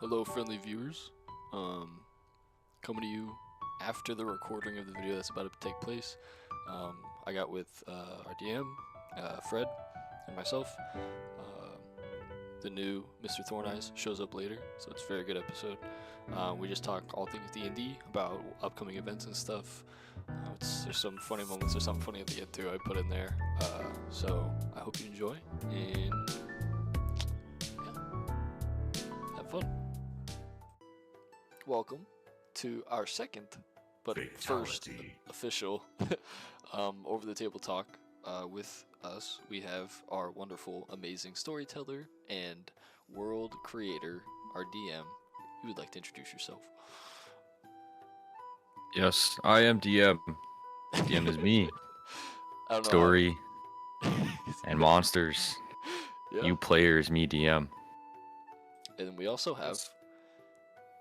Hello, friendly viewers. Coming to you after the recording of the video that's about to take place. I got with our DM, Fred, and myself. The new Mr. Thorn Eyes shows up later, so it's a very good episode. We just talk all things D&D about upcoming events and stuff. There's some funny moments. There's something funny at the end too. I put in there. So I hope you enjoy and have fun. Welcome to our second, but first official over the table talk. With us, we have our wonderful, amazing storyteller and world creator, our DM. You would like to introduce yourself? Yes, I am DM. DM is me. I don't know. Story and monsters. Yeah. You players, me DM. And we also have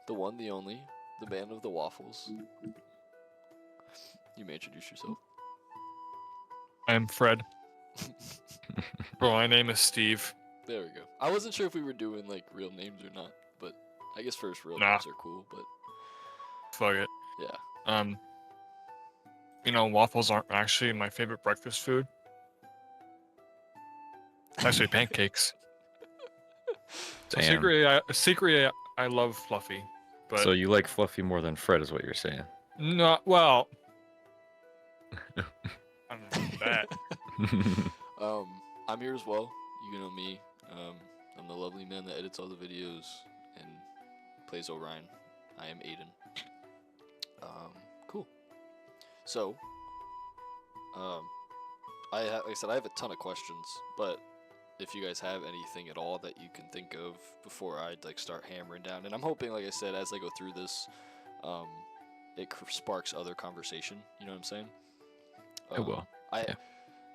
the one, the only, the man of the waffles. You may introduce yourself. I'm Fred. Bro, my name is Steve. There we go. I wasn't sure if we were doing like real names or not, but I guess first real Nah. names are cool, but Fuck it. yeah. Waffles aren't actually my favorite breakfast food. It's actually pancakes. So Damn. secretly, I love Fluffy, but So you like Fluffy more than Fred is what you're saying. not well. I don't know that. I'm here as well. You know me. I'm the lovely man that edits all the videos and plays Orion. I am Aiden. Cool. So, like I said, I have a ton of questions, but if you guys have anything at all that you can think of before I like start hammering down, and I'm hoping, like I said, as I go through this, it sparks other conversation. You know what I'm saying? It will. Yeah.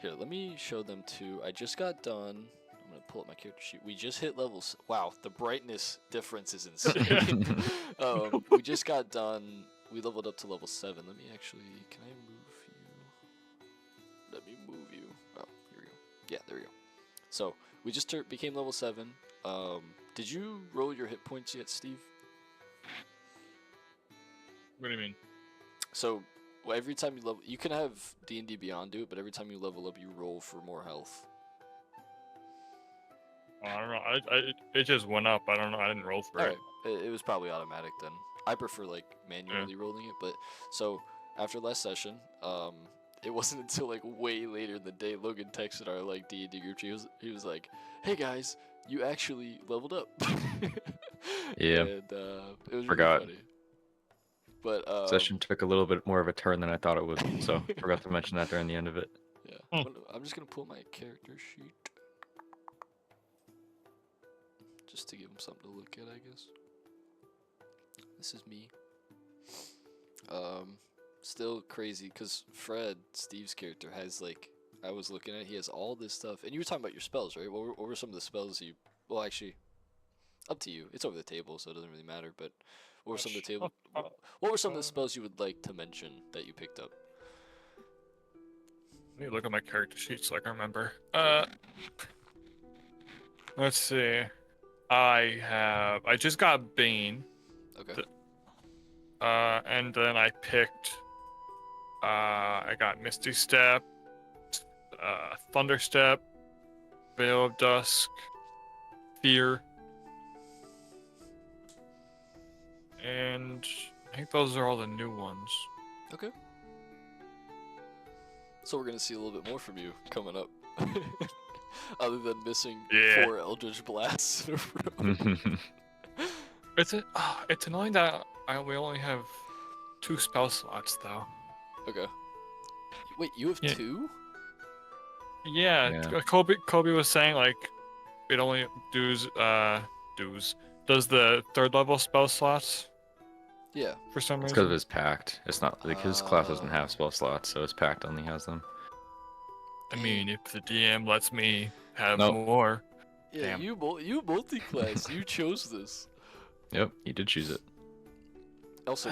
Here, let me show them too. I just got done. I'm gonna pull up my character sheet. We just hit levels. Wow, the brightness difference is insane. We just got done. We leveled up to level 7. Let me actually. Can I move you? Let me move you. Oh, here we go. Yeah, there we go. So we just became level 7. Did you roll your hit points yet, Steve? What do you mean? So every time you level, you can have D&D Beyond do it, but every time you level up, you roll for more health. Oh, I don't know. It just went up. I don't know. I didn't roll for it. Alright, it was probably automatic then. I prefer like manually rolling it, but so after last session, it wasn't until like way later in the day Logan texted our like D&D group. He was like, "Hey guys, you actually leveled up." Yeah. And it was Forgot. really funny. But Session took a little bit more of a turn than I thought it would, so forgot to mention that during the end of it. Yeah, I'm just gonna pull my character sheet just to give him something to look at, I guess. This is me. Still crazy because Fred, Steve's character, has like, I was looking at, he has all this stuff, and you were talking about your spells, right? What were some of the spells you? Well, actually, up to you. It's over the table, so it doesn't really matter. But what were some of the table? What were some of the spells you would like to mention that you picked up? Let me look at my character sheet so I can remember. Let's see. I just got Bane. Okay. And then I picked. I got Misty Step, Thunder Step, Veil of Dusk, Fear, and I think those are all the new ones. Okay. So we're gonna see a little bit more from you coming up, other than missing 4 Eldritch Blasts in a row. It's annoying that we only have 2 spell slots though. Okay. Wait, you have 2? Yeah. Kobe was saying like it only does the 3rd level spell slots. Yeah. For some It's reason. because of his pact. It's not like his class doesn't have spell slots, so his pact only has them. I mean, if the DM lets me have more. Yeah, Damn. you multi-class. You chose this. Yep, he did choose it. Also,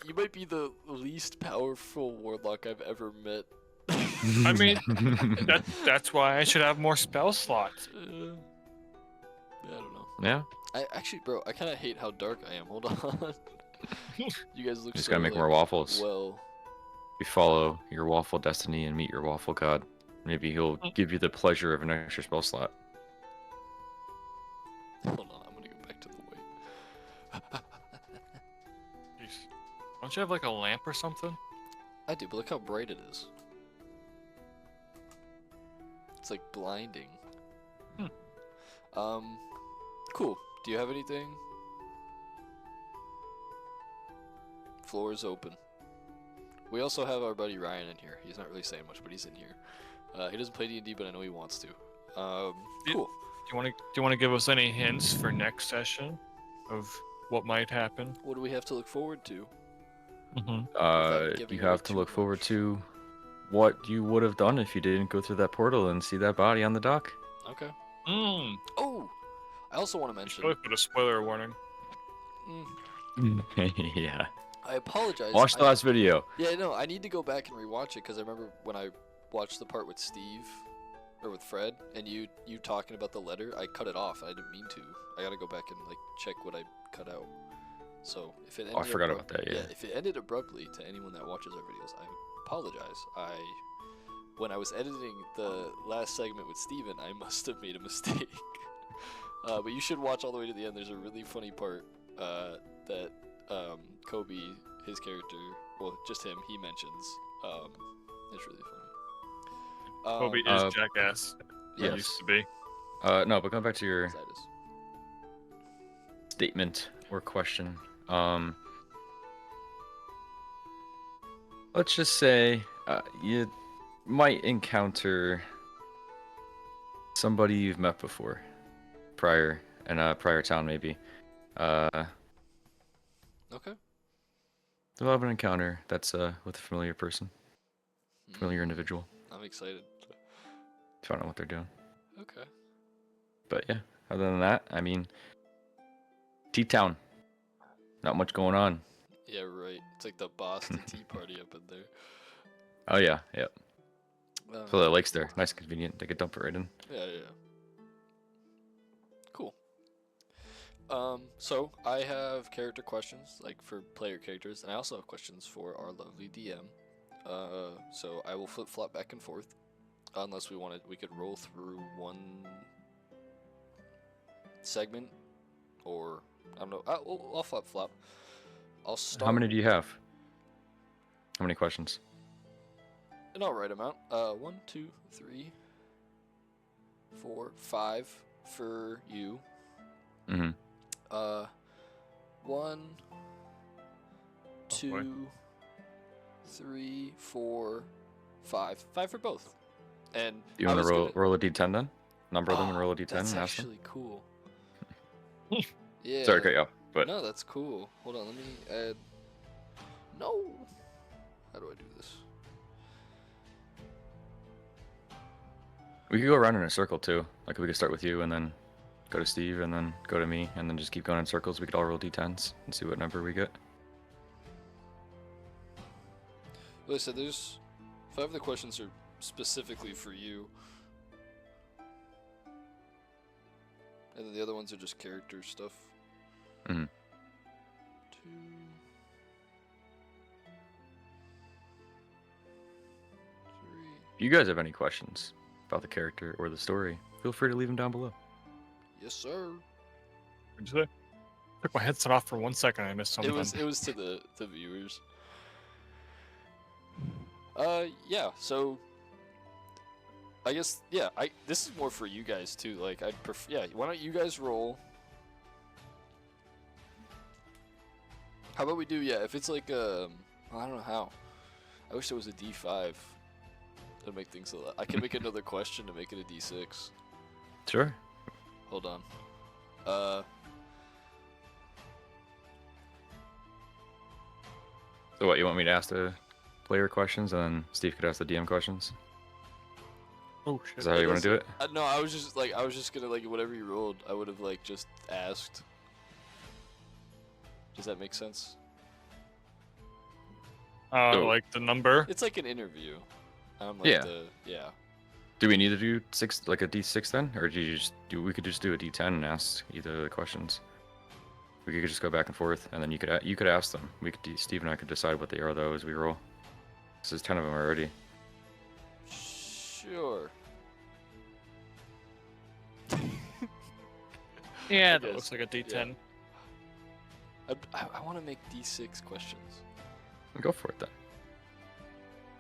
you might be the least powerful warlock I've ever met. I mean, that's why I should have more spell slots. I don't know. Yeah, I actually, bro, I kind of hate how dark I am. Hold on. You guys look Just so gotta make like, more waffles. well. You follow your waffle destiny and meet your waffle god. Maybe he'll give you the pleasure of an extra spell slot. Hold on, I'm gonna go back to the white. Jeez. Don't you have like a lamp or something? I do, but look how bright it is. It's like blinding. Cool. Do you have anything? Floor is open. We also have our buddy Ryan in here. He's not really saying much, but he's in here. He doesn't play D&D, but I know he wants to. Cool. Do you want to give us any hints for next session of what might happen? What do we have to look forward to? You have to look forward to what you would have done if you didn't go through that portal and see that body on the dock. Okay. Mm. Oh, I also want to You mention. should probably put a spoiler warning. Yeah. I apologize. Watch the last video. Yeah, no, I need to go back and rewatch it because I remember when I watched the part with Steve or with Fred and you talking about the letter, I cut it off. I didn't mean to. I gotta go back and like check what I cut out. So if it ended I forgot about that. Yeah. if it ended abruptly to anyone that watches our videos, I apologize. When I was editing the last segment with Steven, I must have made a mistake. But you should watch all the way to the end. There's a really funny part that Kobe, his character, well, just him, he mentions. It's really funny. Kobe is Jackass. Yes. Used to be. No, but come back to your Sidus. statement or question. Let's just say you might encounter somebody you've met before, prior in a prior town maybe. Okay. They'll have an encounter that's with a familiar person, familiar individual. I'm excited. To find out what they're doing. Okay. But yeah, other than that, I mean, T-Town, not much going on. Yeah, right. It's like the Boston Tea Party up in there. Oh yeah, yep. So the lake's there, nice, convenient. They could dump it right in. Yeah. Cool. So I have character questions, like for player characters, and I also have questions for our lovely DM. So I will flip-flop back and forth, unless we could roll through one segment, or I don't know. I'll flip-flop. I'll start. How many do you have? How many questions? An alright amount. 1, 2, 3, 4, 5 for you. Mm-hmm. 1, 2, boy. 3, 4, 5. 5 for both. And Do you want to roll a d10 then? Number them and roll a d10 That's and ask them? actually cool. Yeah. Sorry to cut you off, but No, that's cool. Hold on, let me add. No. How do I do this? we could go around in a circle too. Like we could start with you and then go to Steve and then go to me and then just keep going in circles. We could all roll d10s and see what number we get. Well, I said there's 5 of the questions are specifically for you. And then the other ones are just character stuff. Mm-hmm. 2, 3. If you guys have any questions about the character or the story, feel free to leave them down below. Yes, sir. What'd you say? Took my headset off for 1 second. I missed something. It was to the viewers. Yeah. So I guess this is more for you guys too. Like I'd prefer. Yeah. Why don't you guys roll? How about we do? Yeah. If it's like I don't know how. I wish there was a D5. To make things a lot. I can make another question to make it a D6. Sure. Hold on. So what, you want me to ask the player questions and then Steve could ask the DM questions? Oh shit. Is that how you want to do it? No, I was just gonna like whatever you rolled, I would have like just asked. Does that make sense? Oh. Like the number. It's like an interview. I'm like Yeah. yeah. Do we need to do like a D6 then, or do you just do? We could just do a D10 and ask either of the questions. We could just go back and forth, and then you could ask them. Steve and I could decide what they are though as we roll. This is 10 of them already. Sure. Yeah, I that guess, looks like a D10. I want to make D6 questions. Go for it then.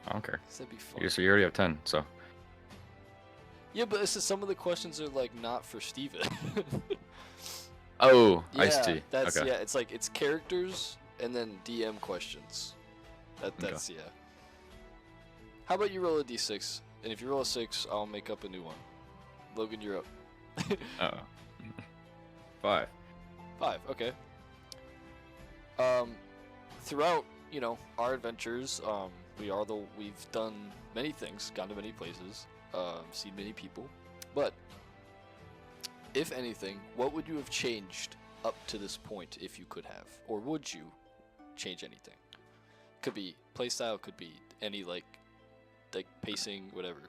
I don't care. That'd be fun. So you already have 10, so. Yeah, but this is, some of the questions are like not for Steven. Oh, Yeah, I see. That's Okay. yeah. It's like it's characters and then DM questions. That's yeah. How about you roll a D6, and if you roll a 6, I'll make up a new one. Logan, you're up. Uh-oh. 5. 5. Okay. Throughout our adventures, we've done many things, gone to many places, seen many people, but if anything, what would you have changed up to this point if you could have, or would you change anything? Could be playstyle, could be any like pacing, whatever.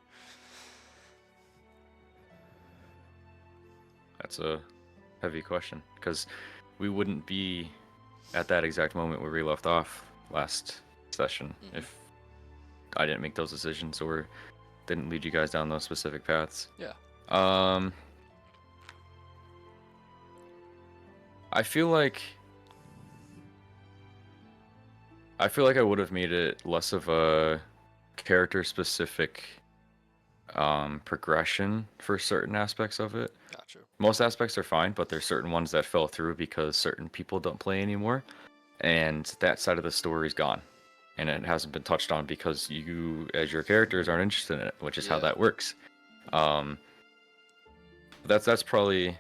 That's a heavy question, because we wouldn't be at that exact moment where we left off last session if I didn't make those decisions or didn't lead you guys down those specific paths. Yeah. I feel like I would have made it less of a character specific progression for certain aspects of it. Gotcha. Most aspects are fine, but there's certain ones that fell through because certain people don't play anymore, and that side of the story is gone, and it hasn't been touched on because you, as your characters, aren't interested in it, which is how that works. That's probably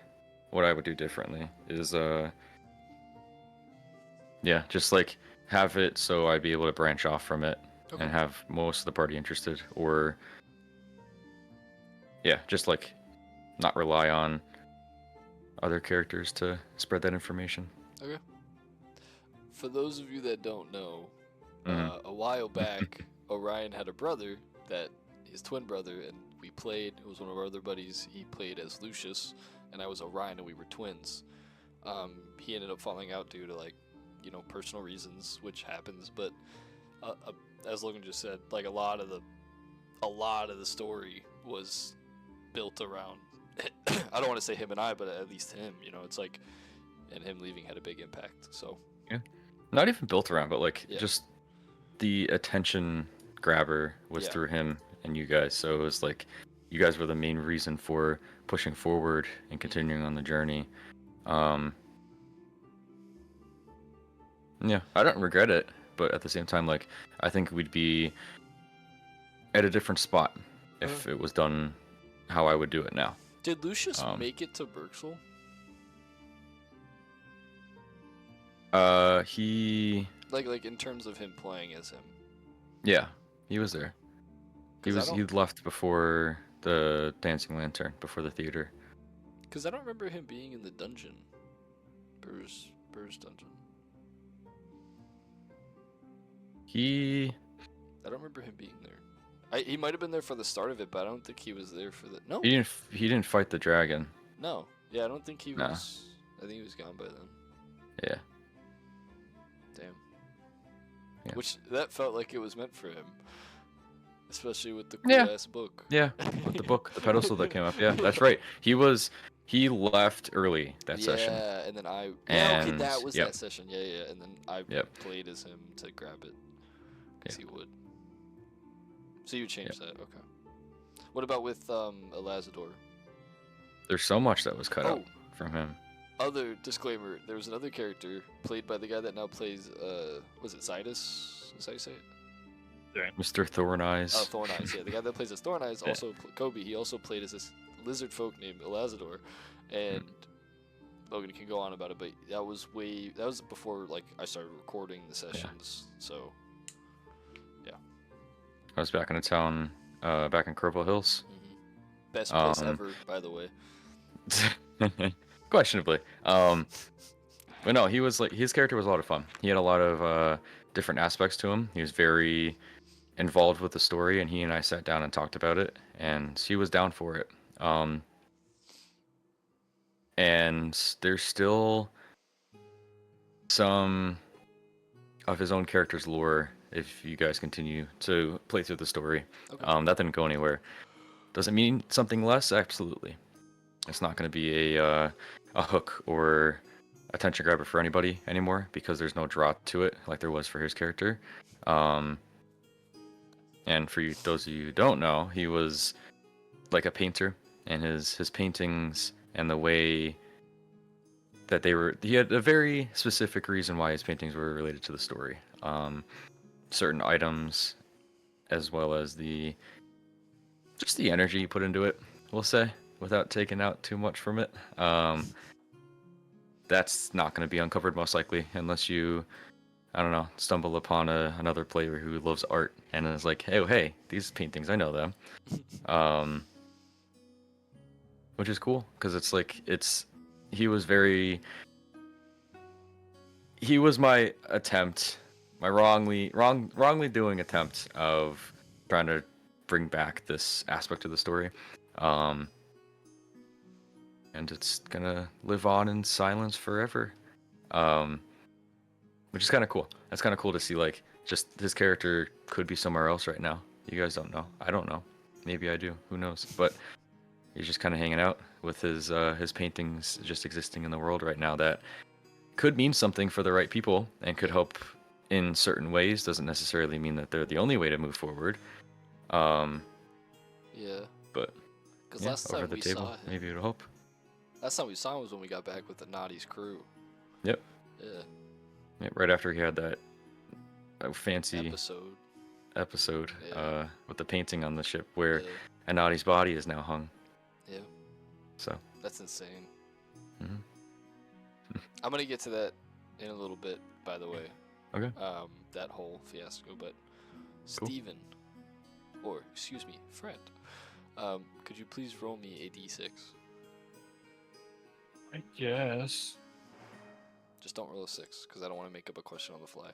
what I would do differently. Is yeah, just like have it so I'd be able to branch off from it and have most of the party interested, or yeah, just like not rely on other characters to spread that information. Okay. For those of you that don't know, a while back, Orion had a brother his twin brother, and we played. It was one of our other buddies. He played as Lucius, and I was Orion, and we were twins. He ended up falling out due to personal reasons, which happens. But as Logan just said, like a lot of the story was built around. I don't want to say him and I, but at least him. It's like, and him leaving had a big impact. So yeah, not even built around, but just the attention grabber was through him and you guys. So it was like you guys were the main reason for pushing forward and continuing on the journey. Yeah, I don't regret it, but at the same time, I think we'd be at a different spot if it was done how I would do it now. Did Lucius make it to Berksel? He like in terms of him playing as him. Yeah, he was there. He left before the Dancing Lantern, before the theater. Because I don't remember him being in the dungeon. Burr's dungeon. I don't remember him being there. He might have been there for the start of it, but I don't think he was there for the. No. He didn't fight the dragon. No. Yeah, I don't think he was. I think he was gone by then. Yeah. Damn. Yeah. Which that felt like it was meant for him, especially with the cool ass book. Yeah, with the book, the pedestal that came up. Yeah, that's right. He left early that session. Yeah, and then okay, that was that session. Yeah, and then I played as him to grab it, because he would. So you changed that, okay. What about with Elazador? There's so much that was cut out from him. Other disclaimer: there was another character played by the guy that now plays. Was it Zidus? Is that how you say it? Yeah. Mr. Thorneyes. Oh, Thorneyes. Yeah, the guy that plays as Thorneyes also Kobe. He also played as this lizard folk named Elazador, and Logan can go on about it, but that was before I started recording the sessions. So yeah. I was back in a town, back in Kerrville Hills. Best place ever, by the way. Questionably. But no, his character was a lot of fun. He had a lot of different aspects to him. He was very involved with the story, and he and I sat down and talked about it, and he was down for it. And there's still some of his own character's lore if you guys continue to play through the story. Okay. That didn't go anywhere. Does it mean something less? Absolutely. It's not going to be a hook or attention grabber for anybody anymore because there's no draw to it like there was for his character. And for you, those of you who don't know, he was like a painter, and his paintings and the way that he had a very specific reason why his paintings were related to the story. Certain items, as well as just the energy you put into it, we'll say, without taking out too much from it. That's not going to be uncovered most likely unless you, I don't know, stumble upon another player who loves art and is like, hey, these paintings, I know them. Which is cool because he was my attempt, my wrongly doing attempt of trying to bring back this aspect of the story. And it's gonna live on in silence forever. Which is kind of cool. That's kind of cool to see, like, just his character could be somewhere else right now. You guys don't know. I don't know. Maybe I do. Who knows? But he's just kind of hanging out with his paintings just existing in the world right now that could mean something for the right people and could help in certain ways. Doesn't necessarily mean that they're the only way to move forward. Yeah. But Because yeah, last over time the we table, saw him, maybe it'll help. last time we saw him was when we got back with the Naughty's crew. Yep. Yeah. Yeah, right after he had that fancy Episode. Yeah. with the painting on the ship where Yeah. Anadi's body is now hung. Yeah. So. That's insane. Mm-hmm. I'm gonna get to that in a little bit, by the way. Okay. That whole fiasco, but Cool. Steven, or excuse me, Fred, could you please roll me a d6? I guess. Just don't roll a 6, because I don't want to make up a question on the fly.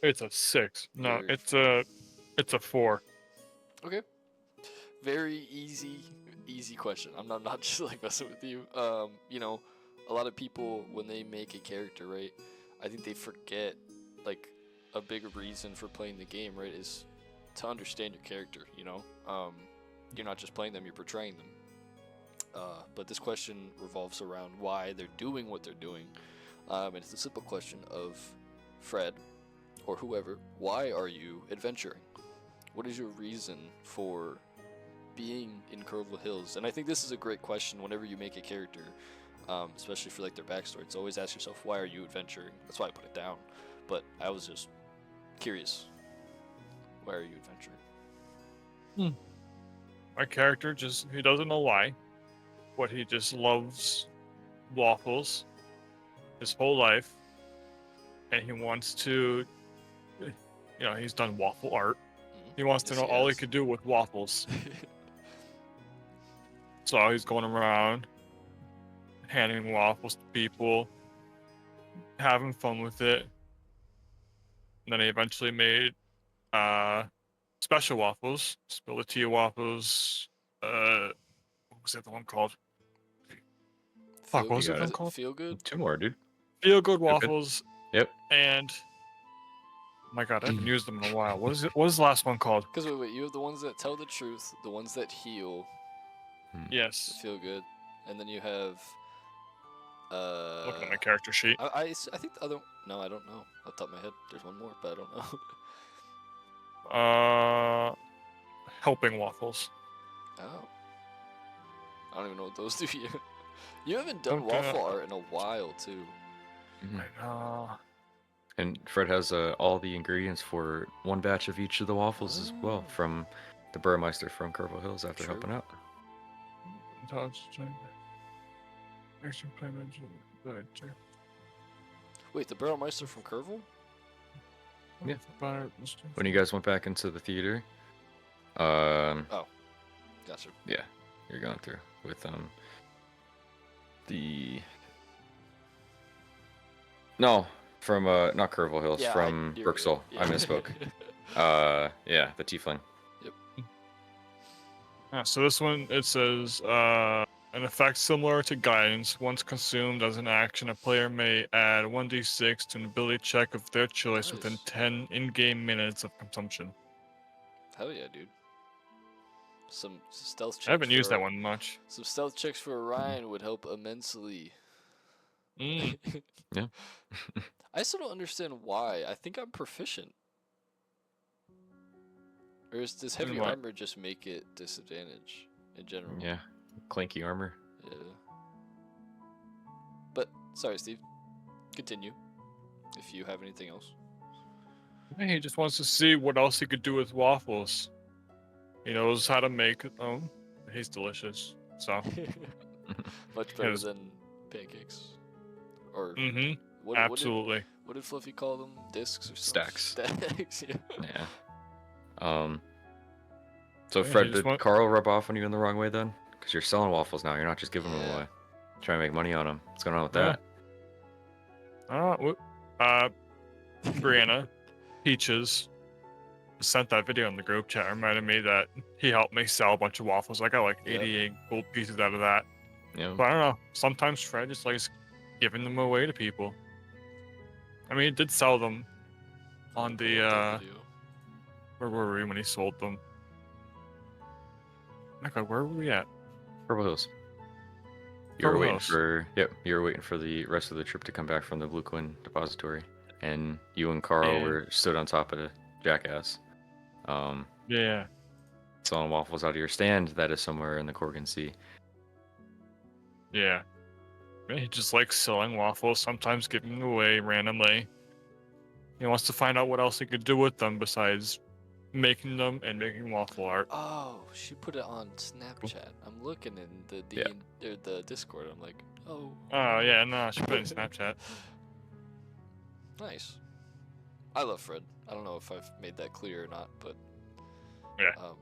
It's a 6. No, Very- it's a 4. Okay. Very easy question. I'm not just like messing with you. You know, a lot of people when they make a character, right? I think they forget like a bigger reason for playing the game, right? Is to understand your character. You know, you're not just playing them; you're portraying them. But this question revolves around why they're doing what they're doing. And it's a simple question of Fred or whoever. Why are you adventuring? What is your reason for being in Curville Hills? And I think this is a great question whenever you make a character, especially for like their backstory. It's always ask yourself, why are you adventuring? That's why I put it down. But I was just curious. Why are you adventuring? My character he doesn't know why, but he just loves waffles his whole life, and he wants to, he's done waffle art. He wants to know all he could do with waffles. So he's going around handing waffles to people, having fun with it. And then he eventually made special waffles, Spilitia waffles. What was the other one called? Fuck, what was the other one called? Feel Good? 2 more, dude. Feel Good waffles. Yep. And my God, I haven't used them in a while. What is the last one called? Because wait, you have the ones that tell the truth, the ones that heal. Yes. Feel Good, and then you have. Looking at my character sheet. I think the other. No, I don't know. Off the top of my head, there's one more, but I don't know. Helping waffles. Oh. I don't even know what those do yet. You haven't done waffle art in a while, too. And Fred has all the ingredients for 1 batch of each of the waffles as well from the Burmeister from Curville Hills after helping out. Wait, the Barrelmeister from Curville? Yeah. When you guys went back into the theater, oh, gotcha. Yeah, you're going through with no, from not Curville Hills, from Brooksville. Right. Yeah. I misspoke. Yeah, the tiefling. So this one, it says, an effect similar to guidance. Once consumed as an action, a player may add 1d6 to an ability check of their choice within Nice. 10 in-game minutes of consumption. Hell yeah, dude. Some stealth checks I haven't used that for one much. some stealth checks for Orion would help immensely. Mm. Yeah. I still don't understand why. I think I'm proficient. Or does heavy what? armor just make it disadvantage in general? Yeah. Clanky armor. Yeah. But sorry, Steve. Continue. If you have anything else. He just wants to see what else he could do with waffles. He knows how to make them. He's delicious. So, Much better Yes. than pancakes. Or mm-hmm. what Absolutely. did Fluffy call them? Discs or Stacks. Stacks, yeah. Yeah. So Yeah, Fred, he just did Carl rub off on you in the wrong way then? Because you're selling waffles now. You're not just giving them Yeah. away. Trying to make money on them. What's going on with Yeah. that? Brianna, Peaches, sent that video in the group chat. Reminded me that he helped me sell a bunch of waffles. I got like Yep. 88 gold pieces out of that. Yeah. But I don't know. Sometimes Fred just likes giving them away to people. I mean, he did sell them on Pull up that the video. where were we when he sold them? Okay, where were we at? Purple Hills. You were Purple waiting Hills. for you were waiting for the rest of the trip to come back from the Blue Quinn depository, and you and Carl Yeah. were stood on top of the jackass, Yeah. selling waffles out of your stand that is somewhere in the Corgan Sea. Yeah. He just likes selling waffles, sometimes giving them away randomly. He wants to find out what else he could do with them besides making them and making waffle art. Oh, she put it on Snapchat. I'm looking in the the Discord. I'm like, oh. Oh, yeah, no, she put it in Snapchat. Nice. I love Fred. I don't know if I've made that clear or not, but Yeah.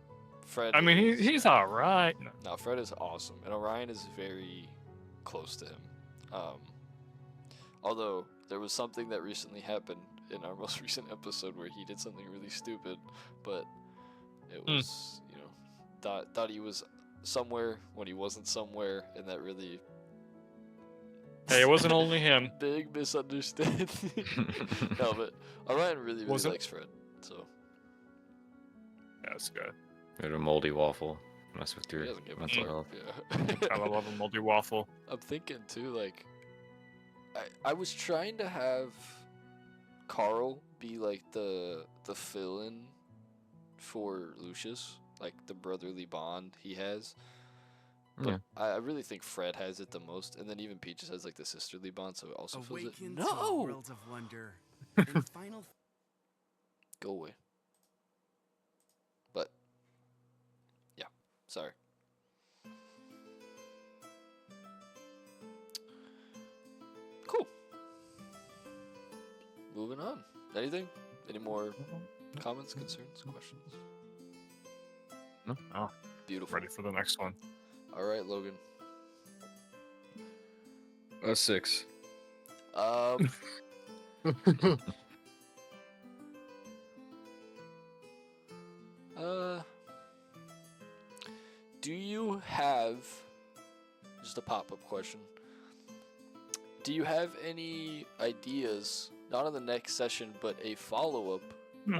Fred. I mean, is, he's alright. No, Fred is awesome, and Orion is very close to him. Although there was something that recently happened in our most recent episode where he did something really stupid, but it was thought he was somewhere when he wasn't somewhere, and that really. Hey, it wasn't only him. Big misunderstanding. No, but Orion really Wasn't- likes Fred, so. Yeah, that's good. You had a moldy waffle. Mess with He your doesn't give a mental fuck, health. yeah. I love a moldy waffle. I'm thinking too, like, I was trying to have Carl be like the fill-in for Lucius, like the brotherly bond he has. But Yeah. I really think Fred has it the most, and then even Peaches has like the sisterly bond, so it also feels it. Awaken to a No, world of wonder. In final go away. But yeah, sorry. Cool. Moving on. Anything? Any more comments, concerns, questions? No. Oh, Beautiful. ready for the next one. All right, Logan. 6. Do you have just a pop-up question? Do you have any ideas, not on the next session, but a follow-up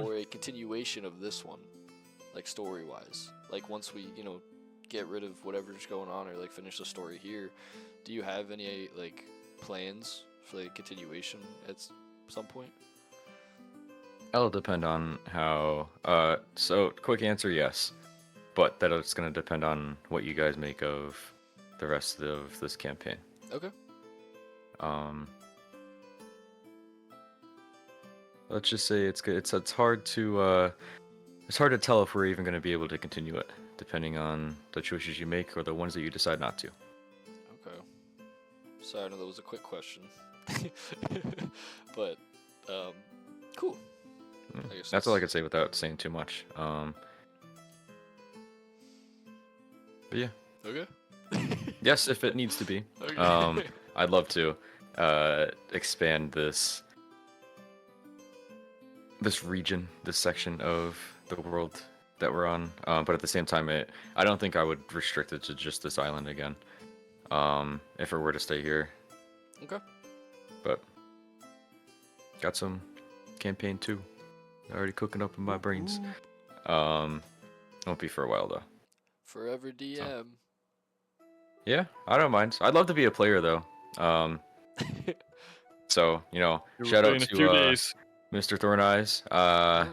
or a continuation of this one, like story-wise? Like once we, get rid of whatever's going on or like finish the story here, do you have any like plans for the continuation at some point? That'll depend on how. So quick answer, yes, but that it's gonna depend on what you guys make of the rest of this campaign. Okay. Let's just say it's good. It's hard to tell if we're even gonna be able to continue it, depending on the choices you make or the ones that you decide not to. Okay. Sorry, I know that was a quick question. But, cool. I guess That's all I could say without saying too much. But yeah. Okay. Yes, if it needs to be. Okay. I'd love to expand this this region, this section of the world that we're on. But at the same time, I don't think I would restrict it to just this island again. If it were to stay here. Okay. But got some campaign 2 already cooking up in my brains. Won't be for a while though. Forever DM. Yeah, I don't mind. I'd love to be a player though. So shout out In a few to days. Mr. Thorneyes.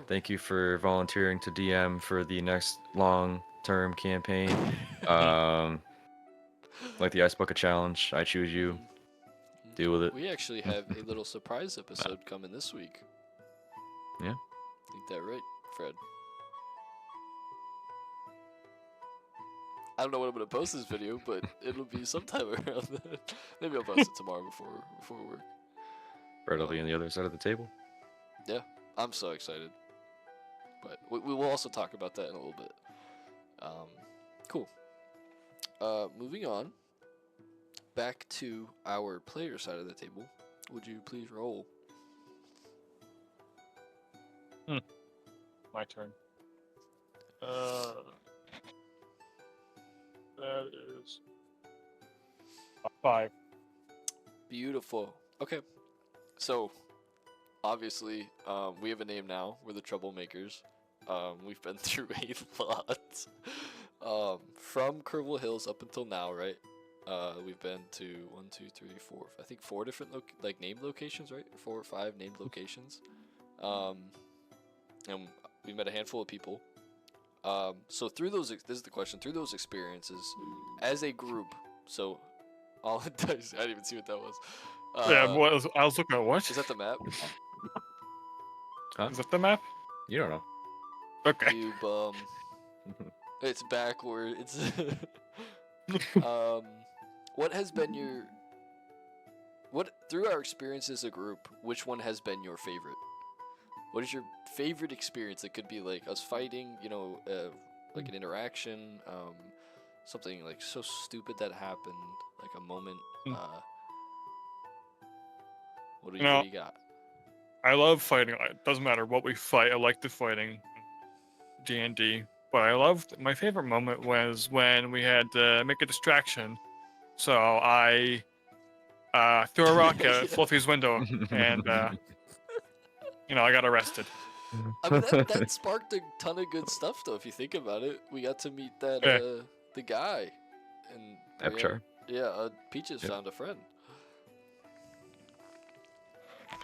Thank you for volunteering to DM for the next long-term campaign. Like the Ice Bucket Challenge. I choose you. Deal with it. We actually have a little surprise episode coming this week. Yeah. Think that right, Fred? I don't know when I'm gonna post this video, but it'll be sometime around then. Maybe I'll post it tomorrow before work. Fred will be on the other side of the table. Yeah, I'm so excited. But we will also talk about that in a little bit. Cool. Moving on. Back to our player side of the table. Would you please roll? My turn. That is 5. Beautiful. Okay. So, obviously, we have a name now. We're the Troublemakers. We've been through a lot. From Kerrville Hills up until now, right? We've been to 1, 2, 3, 4. I think 4 different named locations, right? 4 or 5 named locations. And we met a handful of people. So through those, this is the question. Through those experiences, as a group, so all it does, I didn't even see what that was. Yeah, I was looking at what? Is that the map? Huh? Is that the map? You don't know. Okay. You bum. It's backwards. What has been through our experience as a group, which one has been your favorite? What is your favorite experience? It could be like us fighting, like an interaction, something like so stupid that happened, like a moment. What do you got? I love fighting. It doesn't matter what we fight. I like the fighting, D&D. But my favorite moment was when we had to make a distraction. So I threw a rock at Fluffy's window, and I got arrested. I mean, that sparked a ton of good stuff, though. If you think about it, we got to meet that the guy, and Epchar. Peaches Yep. found a friend.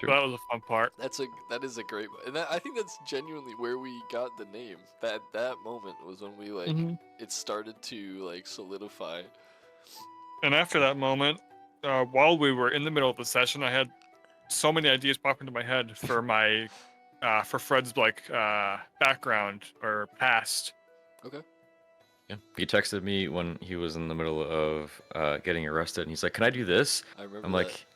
True. That was a fun part. That is a great one, and I think that's genuinely where we got the name. That moment was when we it started to solidify. And after that moment, while we were in the middle of the session, I had so many ideas pop into my head for my for Fred's background or past. Okay. Yeah. He texted me when he was in the middle of getting arrested, and he's like, "Can I do this?" I remember. I'm like,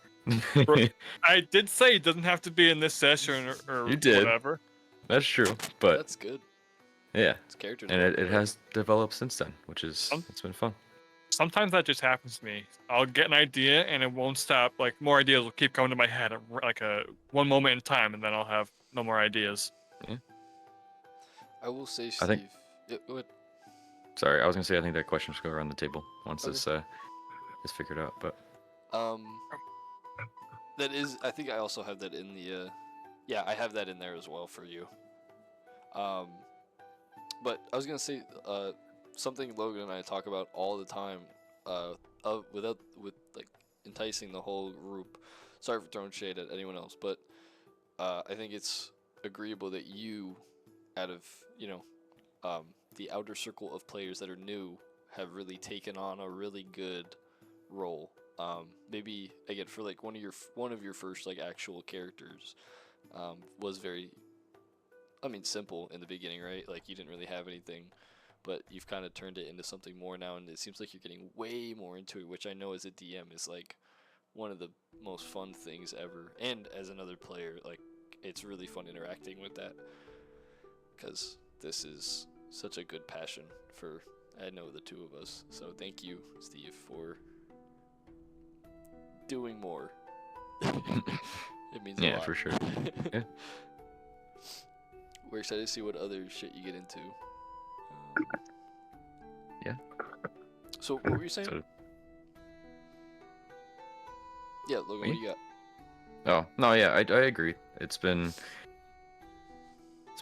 I did say it doesn't have to be in this session or You did. whatever. "That's true," but That's good. yeah, It's character. and it has developed since then, which is it's been fun. Sometimes that just happens to me. I'll get an idea and it won't stop. Like more ideas will keep coming to my head at one moment in time, and then I'll have no more ideas. Yeah. I will say, I Steve. think- Yeah, go ahead. Sorry, I was gonna say I think that question should go around the table once Okay. this is figured out. But That is. I think I also have that in the. Yeah, I have that in there as well for you. But I was gonna say something Logan and I talk about all the time. With enticing the whole group. Sorry for throwing shade at anyone else, but I think it's agreeable that you, out of the outer circle of players that are new, have really taken on a really good role. Maybe again for one of your first actual characters was very, simple in the beginning, right? Like you didn't really have anything, but you've kind of turned it into something more now, and it seems like you're getting way more into it, which I know as a DM is one of the most fun things ever. And as another player, it's really fun interacting with that, because this is such a good passion for, I know, the two of us. So thank you, Steve, for doing more. It means a yeah, lot. for sure. Yeah. we're excited to see what other shit you get into. Yeah. So what were you saying? So, Yeah, Logan, what Me? do you got? oh no, yeah, I agree. It's been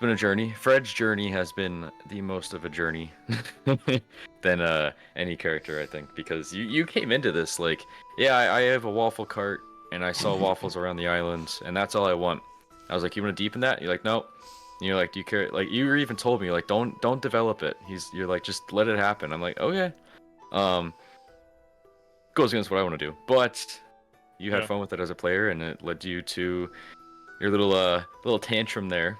a journey. Fred's journey has been the most of a journey than any character, I think, because you came into this like, yeah, I have a waffle cart and I sell waffles around the island and that's all I want. I was like, you want to deepen that? You're like, nope. And you're like, do you care? Like, you even told me like, don't develop it. You're like, just let it happen. I'm like, okay. Goes against what I want to do, but you had Yeah. fun with it as a player, and it led you to your little tantrum there.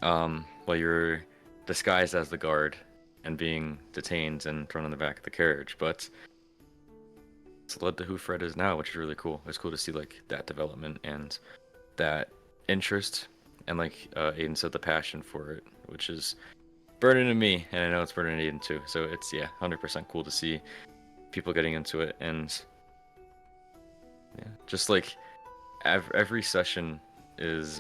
While you're disguised as the guard and being detained and thrown in the back of the carriage, but it's led to who Fred is now, which is really cool. It's cool to see like that development and that interest, and like Aiden said, the passion for it, which is burning in me, and I know it's burning in Aiden too. So it's 100% cool to see people getting into it, and yeah, just like every session is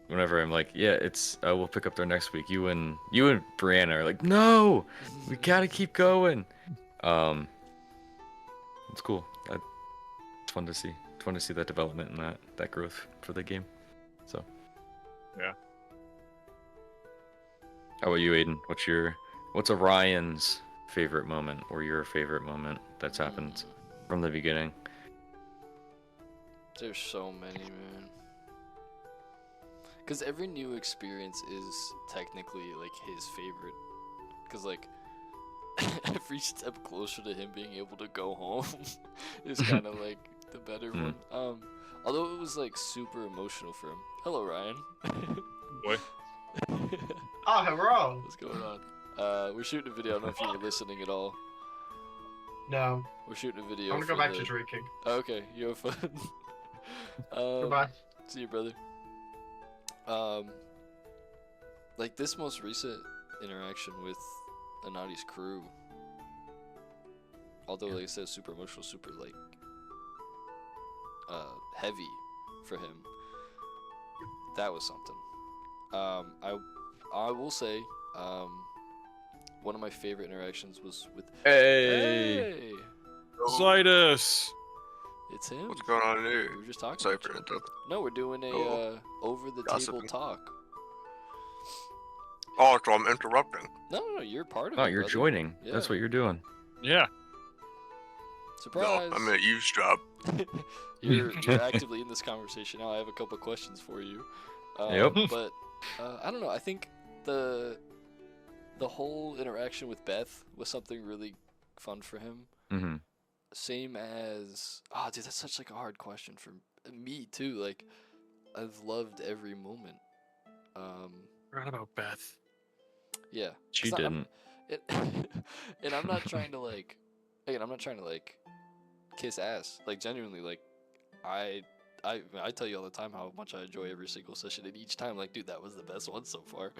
whenever I'm like, yeah, it's we'll pick up there next week. You and Brianna are like, no, we gotta keep going. It's cool. It's fun to see. It's fun to see that development and that growth for the game. So. Yeah. How about you, Aiden? What's Orion's favorite moment or your favorite moment that's happened from the beginning? There's so many, man. Because every new experience is technically like his favorite. Because like every step closer to him being able to go home is kind of like the better one. Although it was like super emotional for him. Hello, Ryan. Boy. Oh, hello. What's going on? We're shooting a video. I don't know if you were listening at all. No, We're shooting a video. I'm gonna go back to drinking. Oh, okay, you have fun. Goodbye. See you, brother. Like this most recent interaction with Anadi's crew, although like I said, super emotional, super like heavy for him. That was something. I will say, one of my favorite interactions was with. Hey. Zidus! It's him. What's going on We here? were just talking. Sorry about for you. interrupting. No, we're doing a Oh. over the table Gossiping. talk. Oh, so I'm interrupting. No, you're part of No, it. you're brother. joining. Yeah. That's what you're doing. Yeah. Surprise! No, I'm gonna eavesdrop. you're actively in this conversation now. I have a couple questions for you. Yep. But I don't know. I think the whole interaction with Beth was something really fun for him. Mm-hmm. Same as dude, that's such like a hard question for me too. Like I've loved every moment. Forgot about Beth. Yeah. She It's not- I'm- didn't. and I'm not trying to like, again, I'm not trying to like kiss ass. Like genuinely, like I tell you all the time how much I enjoy every single session, and each time, like, dude, that was the best one so far.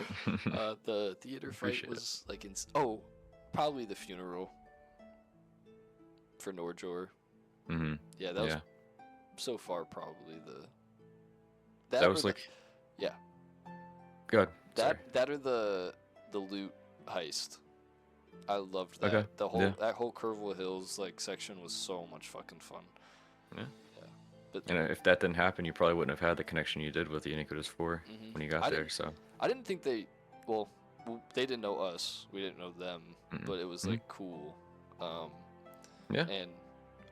The theater fight Appreciate it. was like, probably the funeral for Norjor. Mm-hmm. Yeah, that was Yeah. so far probably the. That or was the- like. yeah. Good. Sorry. That or the loot heist. I loved that. Okay, The whole yeah. that whole Curville Hills like section was so much fucking fun. Yeah. Yeah. But And if that didn't happen, you probably wouldn't have had the connection you did with the Iniquitous 4 Mhm. when you got I there. didn't- So. I didn't think they they didn't know us. We didn't know them, Mhm. but it was Mhm. like cool. Yeah. And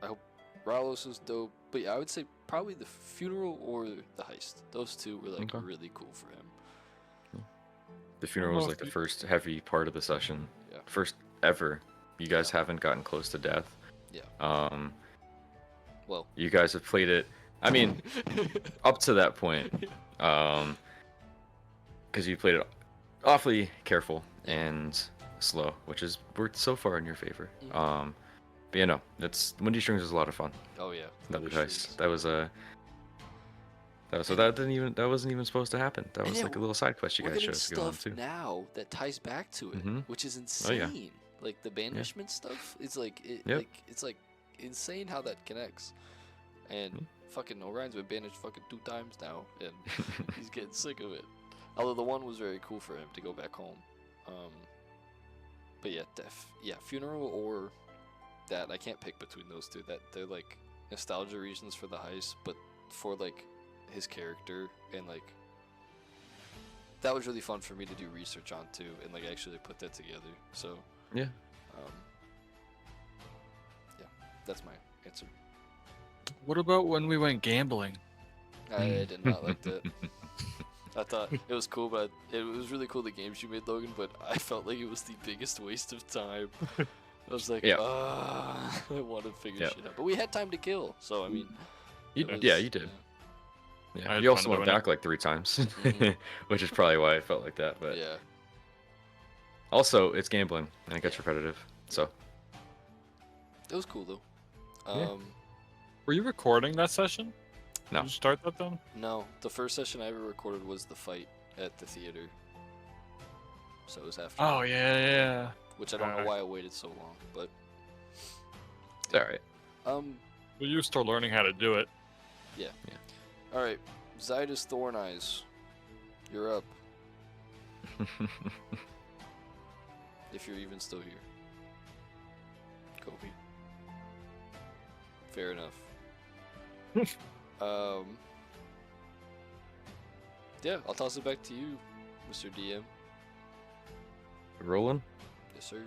I hope Ralos was dope. But yeah, I would say probably the funeral or the heist. Those two were like Okay. really cool for him. The funeral was Well, like the if first heavy part of the session. Yeah. First ever. You guys Yeah. haven't gotten close to death. Yeah. Well. You guys have played it. I mean, up to that point. Because you played it awfully careful and slow, which is worked so far in your favor. Mhm. But yeah, no, that's Windy Strings was a lot of fun. Oh yeah. That Windy was Strings. that was a. That wasn't even supposed to happen. That And was yeah, like a little side quest you We're guys getting chose to go on stuff too. now that ties back to it, Mhm. which is Oh, yeah. insane. Like the banishment stuff is like Yep. like it's like insane how that connects. And fucking Orion's been banished fucking 2 times now, and he's getting sick of it. Although the one was very cool for him to go back home. But yeah, funeral or that, I can't pick between those two. That they're like nostalgia reasons for the heist, but for like his character, and like that was really fun for me to do research on too, and like actually put that together. So Yeah. Yeah, that's my answer. What about when we went gambling? I did not like that. I thought it was cool, but it was really cool the games you made, Logan. But I felt like it was the biggest waste of time. I was like, Yeah. I want to figure Yeah. shit out. But we had time to kill, so I mean, You, it was- yeah, you did. I Yeah. had You fun also went doing it. back like 3 times, Mhm. which is probably why I felt like that. But Yeah. also, it's gambling and it gets repetitive. So It was cool though. Yeah. Were you recording that session? No. Did you start that then? No, the first session I ever recorded was the fight at the theater. So it was after. Oh yeah. Which I don't know Okay. why I waited so long, but it's all right. Well, you were still learning how to do it. all right. Zydus Thorn Eyes, you're up. If you're even still here. Kobe. Fair enough. Yeah, I'll toss it back to you, Mr. DM. Rolling. Yes, sir.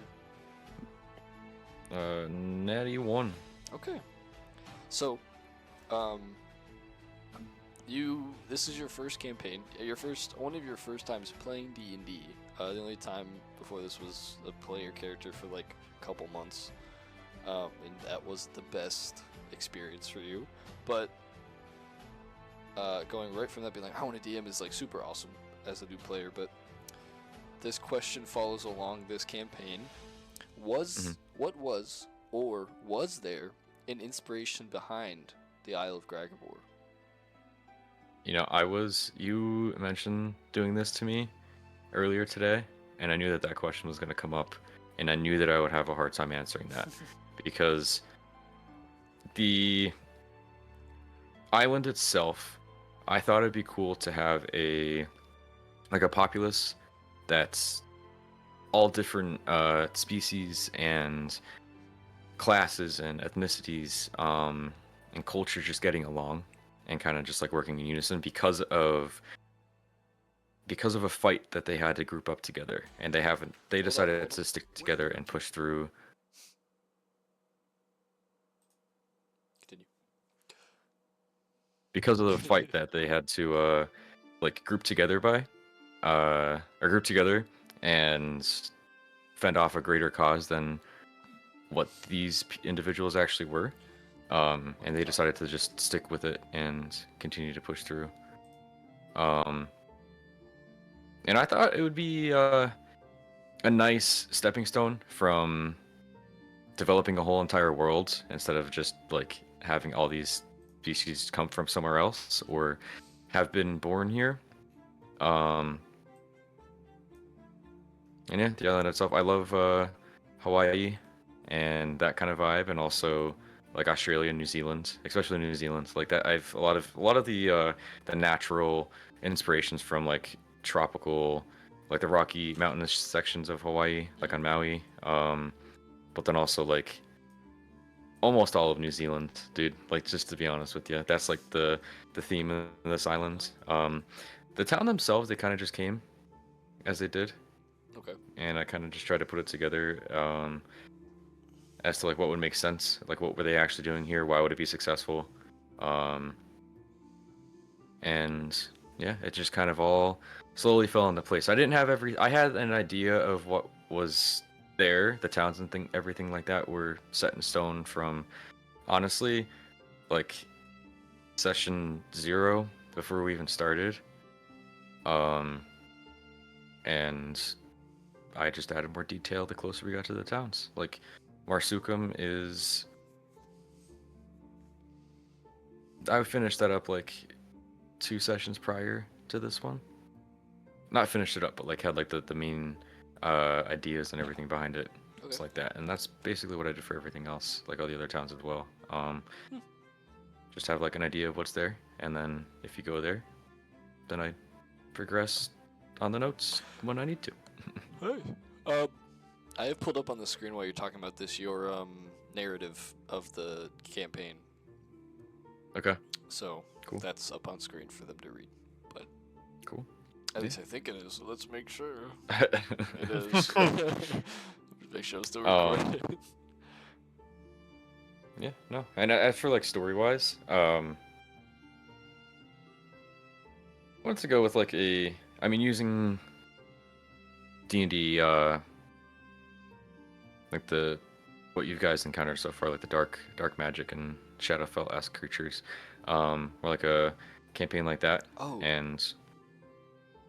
Natty 1. Okay. So, this is your first campaign, one of your first times playing D&D. The only time before this was a player character for like a couple months, and that was the best experience for you. But going right from that, being like, I want to DM is like super awesome as a new player. But this question follows along this campaign. What was or was there an inspiration behind the Isle of Gragabore? You know, you mentioned doing this to me earlier today, and I knew that that question was going to come up, and I knew that I would have a hard time answering that because the island itself, I thought it'd be cool to have a populace that's all different species and classes and ethnicities and cultures just getting along and kind of just like working in unison because of a fight that they had to group up together, and they decided to stick together and push through. Continue. Because of the fight that they had to group together and fend off a greater cause than what these individuals actually were, and they decided to just stick with it and continue to push through. And I thought it would be a nice stepping stone from developing a whole entire world instead of just like having all these species come from somewhere else or have been born here. And yeah, the island itself, I love Hawaii and that kind of vibe, and also like Australia and New Zealand, especially New Zealand. Like that, I've a lot of the natural inspirations from like tropical, like the rocky mountainous sections of Hawaii, like on Maui. But then also like almost all of New Zealand, dude. Like, just to be honest with you, that's like the theme of this island. The town themselves, they kind of just came as they did. Okay. And I kind of just tried to put it together as to like what would make sense, like what were they actually doing here, why would it be successful, and yeah, it just kind of all slowly fell into place. I had an idea of what was there, the towns and everything like that were set in stone from honestly like session 0 before we even started, and I just added more detail the closer we got to the towns. Like, Marsukum is... I finished that up, like, 2 sessions prior to this one. Not finished it up, but, like, had, like, the main ideas and everything behind it. It's Okay. like that. And that's basically what I did for everything else, like all the other towns as well. just have like an idea of what's there, and then if you go there, then I progress on the notes when I need to. Hey. I have pulled up on the screen while you're talking about this your narrative of the campaign. Okay. So Cool. that's up on screen for them to read. But Cool. at Yeah. least I think it is. So let's make sure it is. Make sure I'm still recording. Yeah, no. And as for like story-wise, I want to go with like using D&D, like what you guys encountered so far, like the dark magic and Shadowfell-esque creatures, or like a campaign like that. Oh. And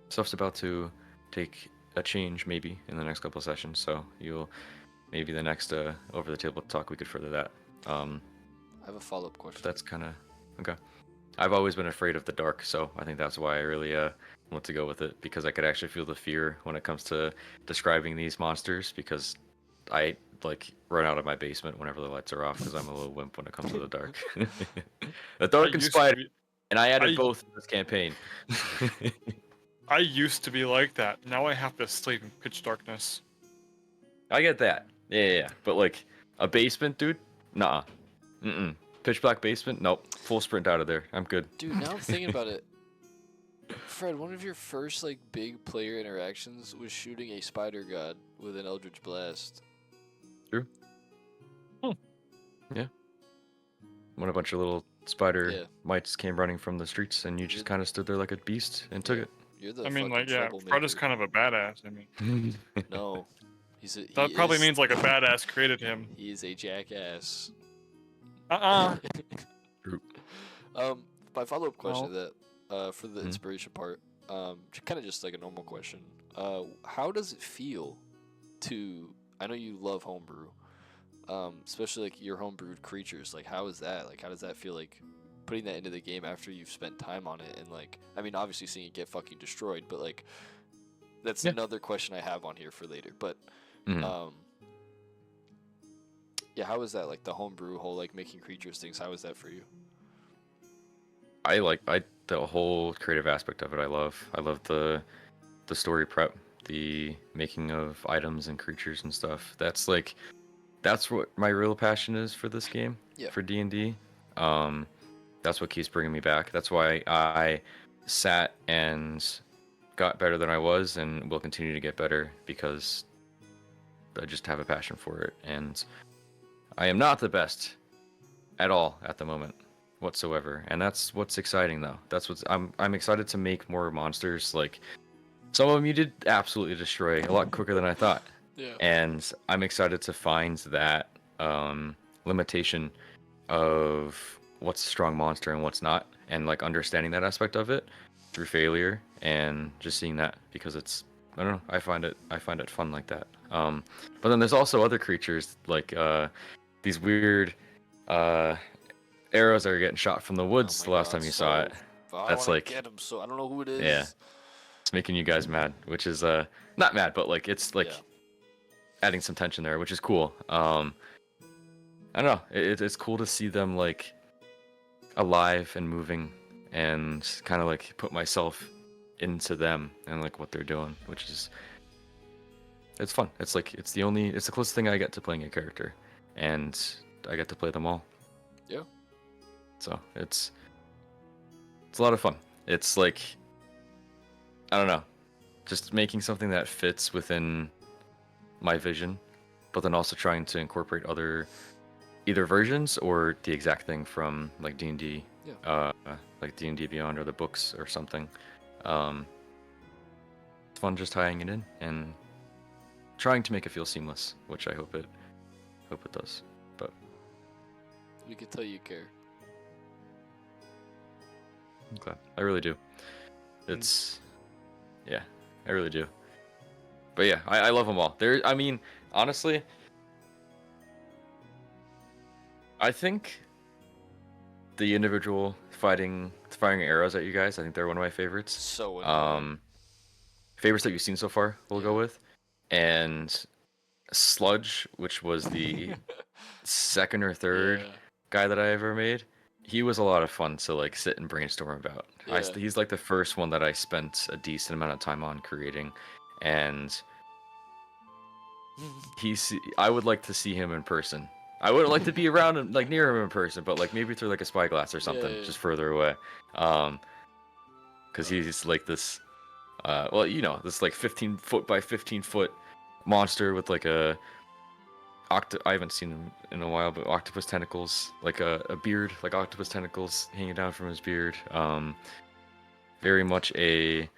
stuff's about to take a change maybe in the next couple of sessions, so maybe the next over the table talk we could further that. I have a follow-up question. That's kind of okay. I've always been afraid of the dark, so I think that's why I really want to go with it, because I could actually feel the fear when it comes to describing these monsters, because I like run out of my basement whenever the lights are off because I'm a little wimp when it comes to the dark. The dark and spider, and I added both in this campaign. I used to be like that. Now I have to sleep in pitch darkness. I get that. Yeah. But like a basement, dude? Nah. Pitch black basement? Nope. Full sprint out of there. I'm good. Dude, now I'm thinking about it. Fred, one of your first like big player interactions was shooting a spider god with an Eldritch Blast. True. Yeah. When a bunch of little spider mites came running from the streets, and you just kind of stood there like a beast and took it. You're the I mean, like, yeah, troublemaker. Fred is kind of a badass. I mean, No, that probably means like a badass created him. He is a jackass. True. My follow-up question that for the inspiration part, kind of just like a normal question. How does it feel to? I know you love homebrew, especially like your homebrewed creatures. Like, how is that? Like, how does that feel? Like, putting that into the game after you've spent time on it, and like, I mean, obviously seeing it get fucking destroyed, but like, that's another question I have on here for later. But, yeah, how is that? Like the homebrew whole like making creatures things. How is that for you? I the whole creative aspect of it. I love the story prep, the making of items and creatures and stuff. That's what my real passion is for this game. Yeah. For D&D. That's what keeps bringing me back. That's why I sat and got better than I was, and will continue to get better, because I just have a passion for it. And I am not the best at all at the moment whatsoever, and that's what's exciting though. I'm excited to make more monsters. Like, some of them you did absolutely destroy a lot quicker than I thought. Yeah. And I'm excited to find that limitation of what's a strong monster and what's not, and like understanding that aspect of it through failure, and just seeing that, because it's, I don't know, I find it fun like that. But then there's also other creatures like these weird arrows that are getting shot from the woods the last time you saw it. That's like, get him, so I don't know who it is. yeah, it's making you guys mad, which is not mad, but like it's like adding some tension there, which is cool. I don't know, it's cool to see them like alive and moving, and kind of like put myself into them and like what they're doing, which is, it's fun. It's like it's the closest thing I get to playing a character, and I get to play them all. Yeah. So it's a lot of fun. It's like, I don't know, just making something that fits within my vision, but then also trying to incorporate other either versions or the exact thing from like D&D, like D&D Beyond or the books or something. It's fun just tying it in and trying to make it feel seamless, which I hope it does. But we can tell you care. I'm glad. I really do. It's, yeah, I really do. But yeah, I love them all. I mean, honestly, I think the individual firing arrows at you guys, I think they're one of my favorites. So favorites that you've seen so far, we'll go with. And Sludge, which was the second or third guy that I ever made, he was a lot of fun to like sit and brainstorm about. Yeah. He's like the first one that I spent a decent amount of time on creating, and I would like to see him in person. I would like to be around him, like near him in person, but like maybe through like a spyglass or something, Yeah. just further away. Because he's like this, well, you know, this like 15 foot by 15 foot monster with like a I haven't seen him in a while, but octopus tentacles, like a beard, like octopus tentacles hanging down from his beard. Very much a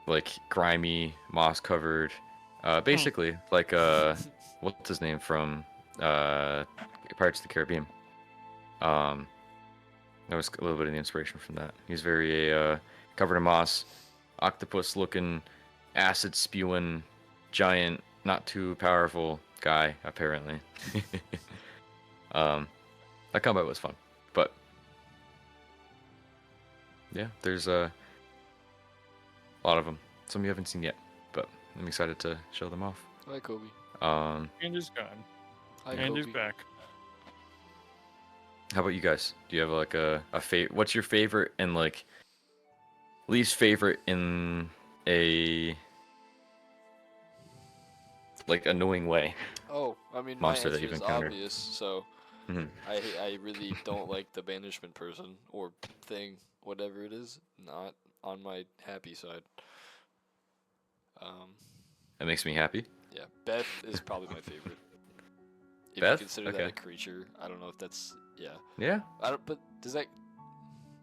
like grimy, moss covered, basically like what's his name from Pirates of the Caribbean. That was a little bit of the inspiration from that. He's very covered in moss, octopus looking, acid spewing, giant, not too powerful guy apparently. That combat was fun, but yeah, there's a lot of them. Some you haven't seen yet, but I'm excited to show them off. Hi, Kobe. Andrew's gone. Hi, Andrew's Kobe. back. How about you guys? Do you have like a what's your favorite and like least favorite in a like annoying way? Oh, I mean, Monster my that answer you've is encountered. obvious. So Mhm. I really don't like the banishment person or thing, whatever it is. Not on my happy side. That makes me happy. Yeah, Beth is probably my favorite. If Beth? you consider that Okay. a creature, I don't know if that's Yeah. I don't. But does that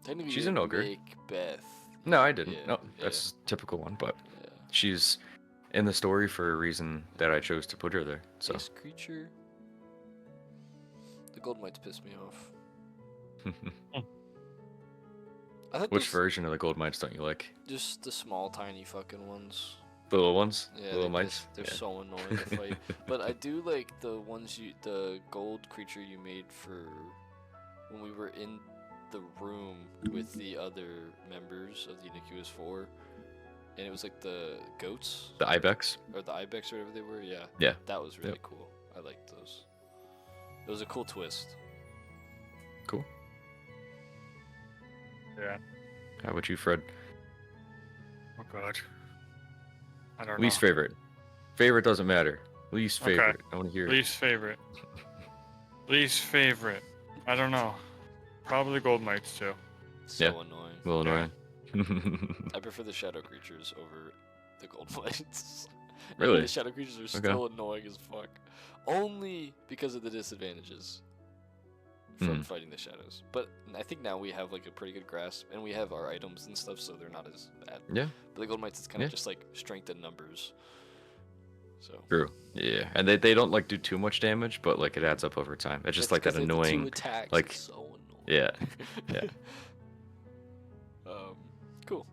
technically She's you an didn't ogre. make Beth? No, I didn't. Yeah, No, yeah, that's a typical one, but yeah. she's in the story for a reason that I chose to put her there. So Base creature. The gold mites piss me off. I think which version of the gold mines don't you like? just the small, tiny fucking ones. The little ones? Yeah, The little they mites? they're Yeah. so annoying to fight. But I do like the ones the gold creature you made for when we were in the room with the other members of the Iniquitous Four, and it was like the goats The ibex? or the ibex or whatever they were. Yeah. Yeah. That was really Yep. cool. I liked those. It was a cool twist. Cool. Yeah. How about you, Fred? Oh god. I don't Least know. favorite. Favorite doesn't matter. Least Okay. favorite. I want to hear it. Least favorite. Least favorite. I don't know. Probably gold mites too. So Yeah. annoying. A little Yeah. annoying. I prefer the shadow creatures over the gold mites. Really? The shadow creatures are Okay. still annoying as fuck. Only because of the disadvantages from fighting the shadows. But I think now we have like a pretty good grasp, and we have our items and stuff, so they're not as bad. Yeah. But the gold mites, it's kind of Yeah. just like strength in numbers. So. True. Yeah. And they don't like do too much damage, but like it adds up over time. It's just like that 'cause they have the two annoying. attacks, like- it's so annoying. Yeah. Yeah. Cool.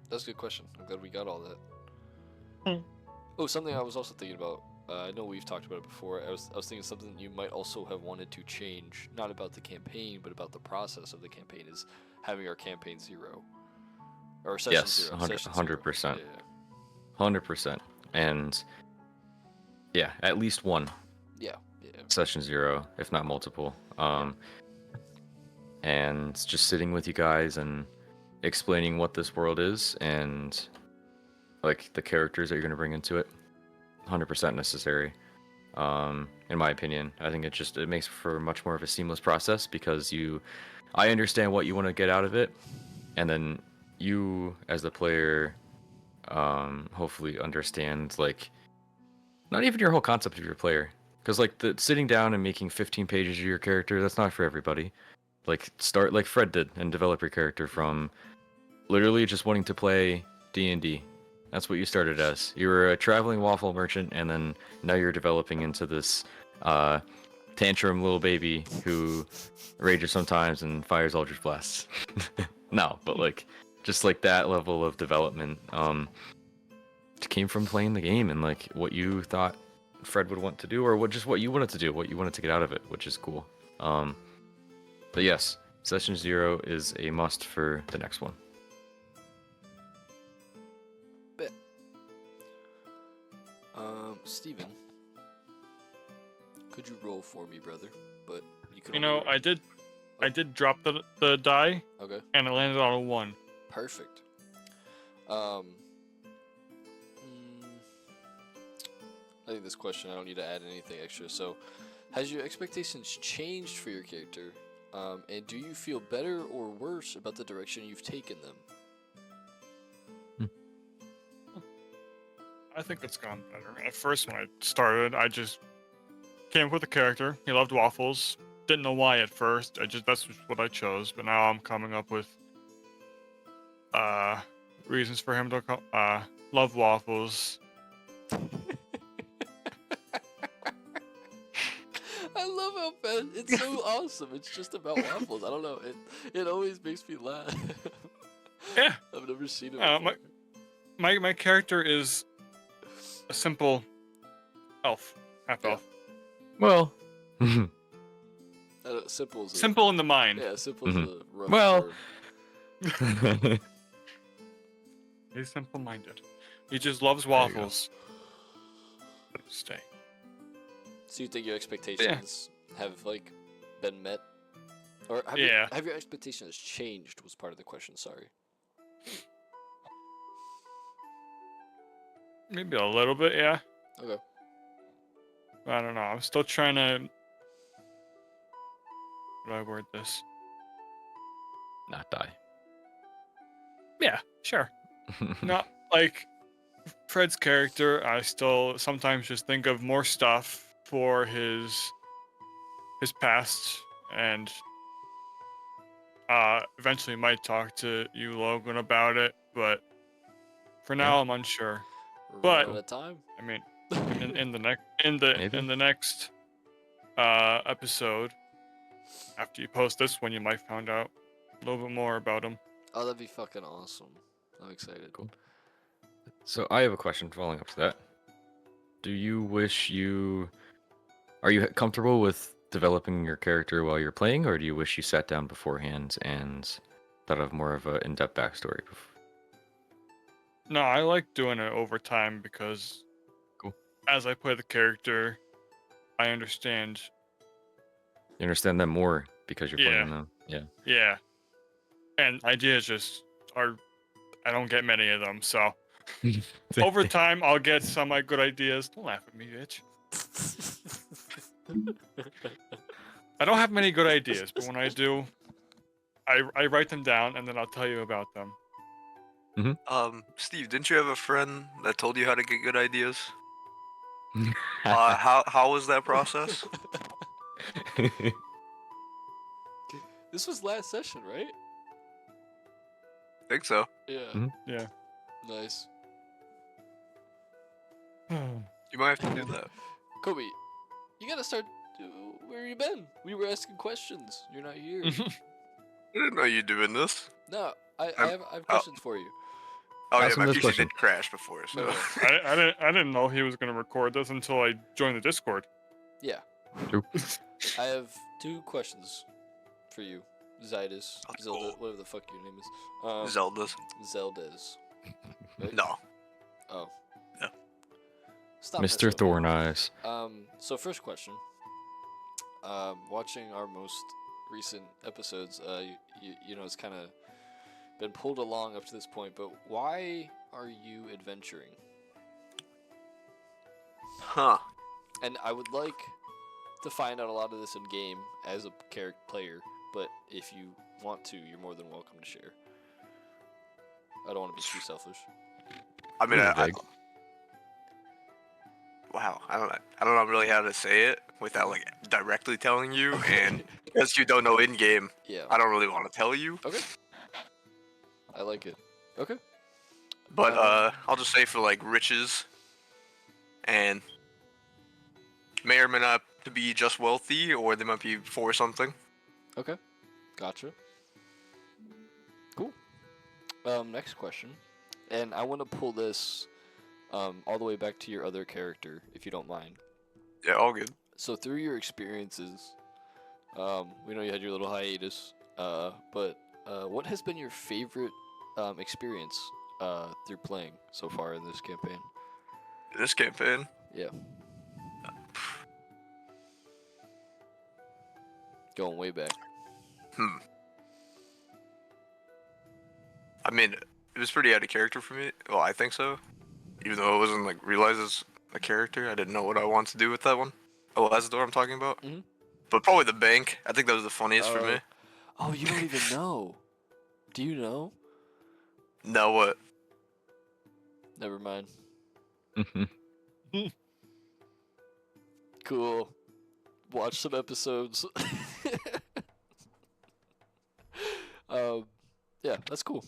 That's a good question. I'm glad we got all that. Oh, something I was also thinking about. I know we've talked about it before. I was thinking something you might also have wanted to change, not about the campaign, but about the process of the campaign, is having our campaign 0 or session Yes, 0. 100 session 100%. 0. 100%. And yeah, at least one Yeah. Yeah. session 0, if not multiple. And just sitting with you guys and explaining what this world is and like the characters that you're going to bring into it. 100% necessary. In my opinion, I think it makes for much more of a seamless process because I understand what you want to get out of it, and then you as the player hopefully understand like not even your whole concept of your player, because like the sitting down and making 15 pages of your character, that's not for everybody. Like start like Fred did and develop your character from literally just wanting to play D&D. That's what you started as. You were a traveling waffle merchant, and then now you're developing into this tantrum little baby who rages sometimes and fires eldritch blasts. No, but like just like that level of development came from playing the game and like what you thought Fred would want to do, or what you wanted to do, what you wanted to get out of it, which is cool. But yes, session 0 is a must for the next one. Steven, could you roll for me, brother? But You can You know, only- I did drop the die, Okay. and it landed on a 1. Perfect. I think this question I don't need to add anything extra. So, has your expectations changed for your character? And do you feel better or worse about the direction you've taken them? I think it's gone better. At first, when I started, I just came up with a character. He loved waffles. Didn't know why at first. That's just what I chose. But now I'm coming up with reasons for him to love waffles. I love how fast it's so awesome. It's just about waffles. I don't know. It always makes me laugh. Yeah. I've never seen it Uh, before. My character is a simple elf, half Yeah. elf. Well. Simple's a, Simple in the mind. Yeah, simple's Mhm. a rough Well. term. He's simple-minded. He just loves you go. waffles. Stay. So you think your expectations have like been met, or have, have your expectations changed? Was part of the question. Sorry. Maybe a little bit, yeah. Okay. I don't know. I'm still trying to. How do I word this? Not die. Yeah, sure. Not like Fred's character. I still sometimes just think of more stuff for his past, and eventually might talk to you, Logan, about it. But for now, I'm unsure. We're But- running out of time. I mean, in the Maybe. next episode, after you post this one, you might find out a little bit more about him. Oh, that'd be fucking awesome. I'm excited. Cool. So I have a question following up to that. Do you wish you... Are you comfortable with developing your character while you're playing, or do you wish you sat down beforehand and thought of more of an in-depth backstory? No, I like doing it over time because Cool. as I play the character, I understand. You understand them more because you're Yeah. playing them. Yeah. Yeah. And ideas just are. I don't get many of them, so over time I'll get some good ideas. Don't laugh at me, bitch. I don't have many good ideas, but when I do, I write them down and then I'll tell you about them. Steve, didn't you have a friend that told you how to get good ideas? How was that process? This was last session, right? Think so. Yeah. Mhm. Yeah. Nice. You might have to do that. Kobe, you gotta start. Where you been? We were asking questions. You're not here. I didn't know you doing this. No, I I'm- have questions for you. Oh Ask yeah, him my this PC question. did crash before, so. No. I didn't know he was gonna record this until I joined the Discord. Yeah. True. I have 2 questions for you, Zydus, That's Zelda, cool. whatever the fuck your name is. Zelda's. Zelda's. Right? No. Oh. No. Stop Mr. messing with me. Thorn Eyes. So first question. Watching our most recent episodes, you know, it's kind of been pulled along up to this point, but why are you adventuring? Huh. And I would like to find out a lot of this in game as a character player, but if you want to, you're more than welcome to share. I don't want to be too selfish. I mean, Really I, vague. wow. I don't know really how to say it without like directly telling you, and because you don't know in game, Yeah. I don't really want to tell you. Okay. I like it. Okay. But I'll just say for like riches, and may or may not to be just wealthy, or they might be for something. Okay. Gotcha. Cool. Next question. And I want to pull this all the way back to your other character, if you don't mind. Yeah, all good. So through your experiences, we know you had your little hiatus, but what has been your favorite experience through playing so far in this campaign? This campaign, Yeah. Going way back. I mean, it was pretty out of character for me. Well, I think so. Even though it wasn't like realized as a character, I didn't know what I wanted to do with that one. Oh, that's the door I'm talking about. Mhm. But probably the bank. I think that was the funniest for me. Oh, you don't even know. Do you know? No, what? Never mind. Mhm. Cool. Watch some episodes. Yeah, that's cool.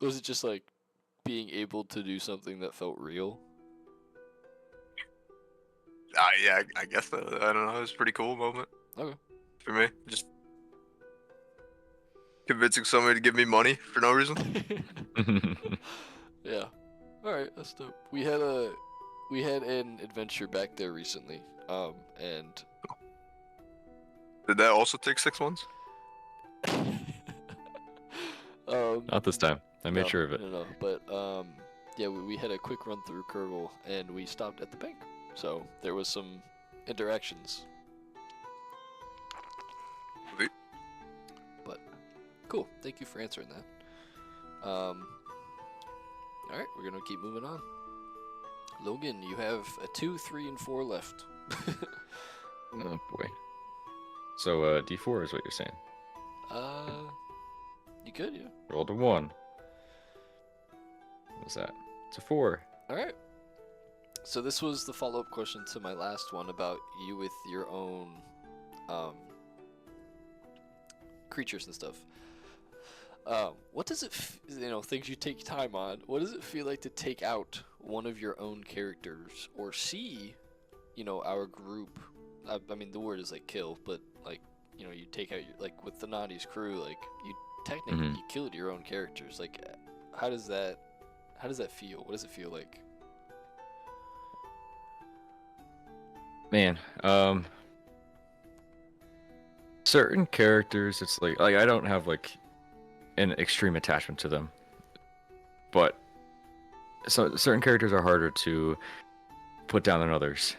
Was it just like being able to do something that felt real? Yeah, I guess so. I don't know. It was a pretty cool moment Okay. for me. Just convincing somebody to give me money for no reason. Yeah. All right, that's dope. We had an adventure back there recently. And Did that also take 6 months? Not this time. I made no, sure of it. No. But yeah, we had a quick run through Kerbal, and we stopped at the bank. So there was some interactions. Sweet. But cool. Thank you for answering that. All right, we're gonna keep moving on. Logan, you have a 2, 3, and 4 left. Oh boy. So D4 is what you're saying. You could, yeah. Rolled a 1. What was that? It's a 4. All right. So this was the follow-up question to my last one about you with your own creatures and stuff. What does it, things you take time on? What does it feel like to take out one of your own characters or see, our group? I mean, the word is like kill, but like, you take out like with the Naughty's crew, like you technically you killed your own characters. Like, how does that feel? What does it feel like? Man, certain characters, it's like I don't have like an extreme attachment to them, but so certain characters are harder to put down than others.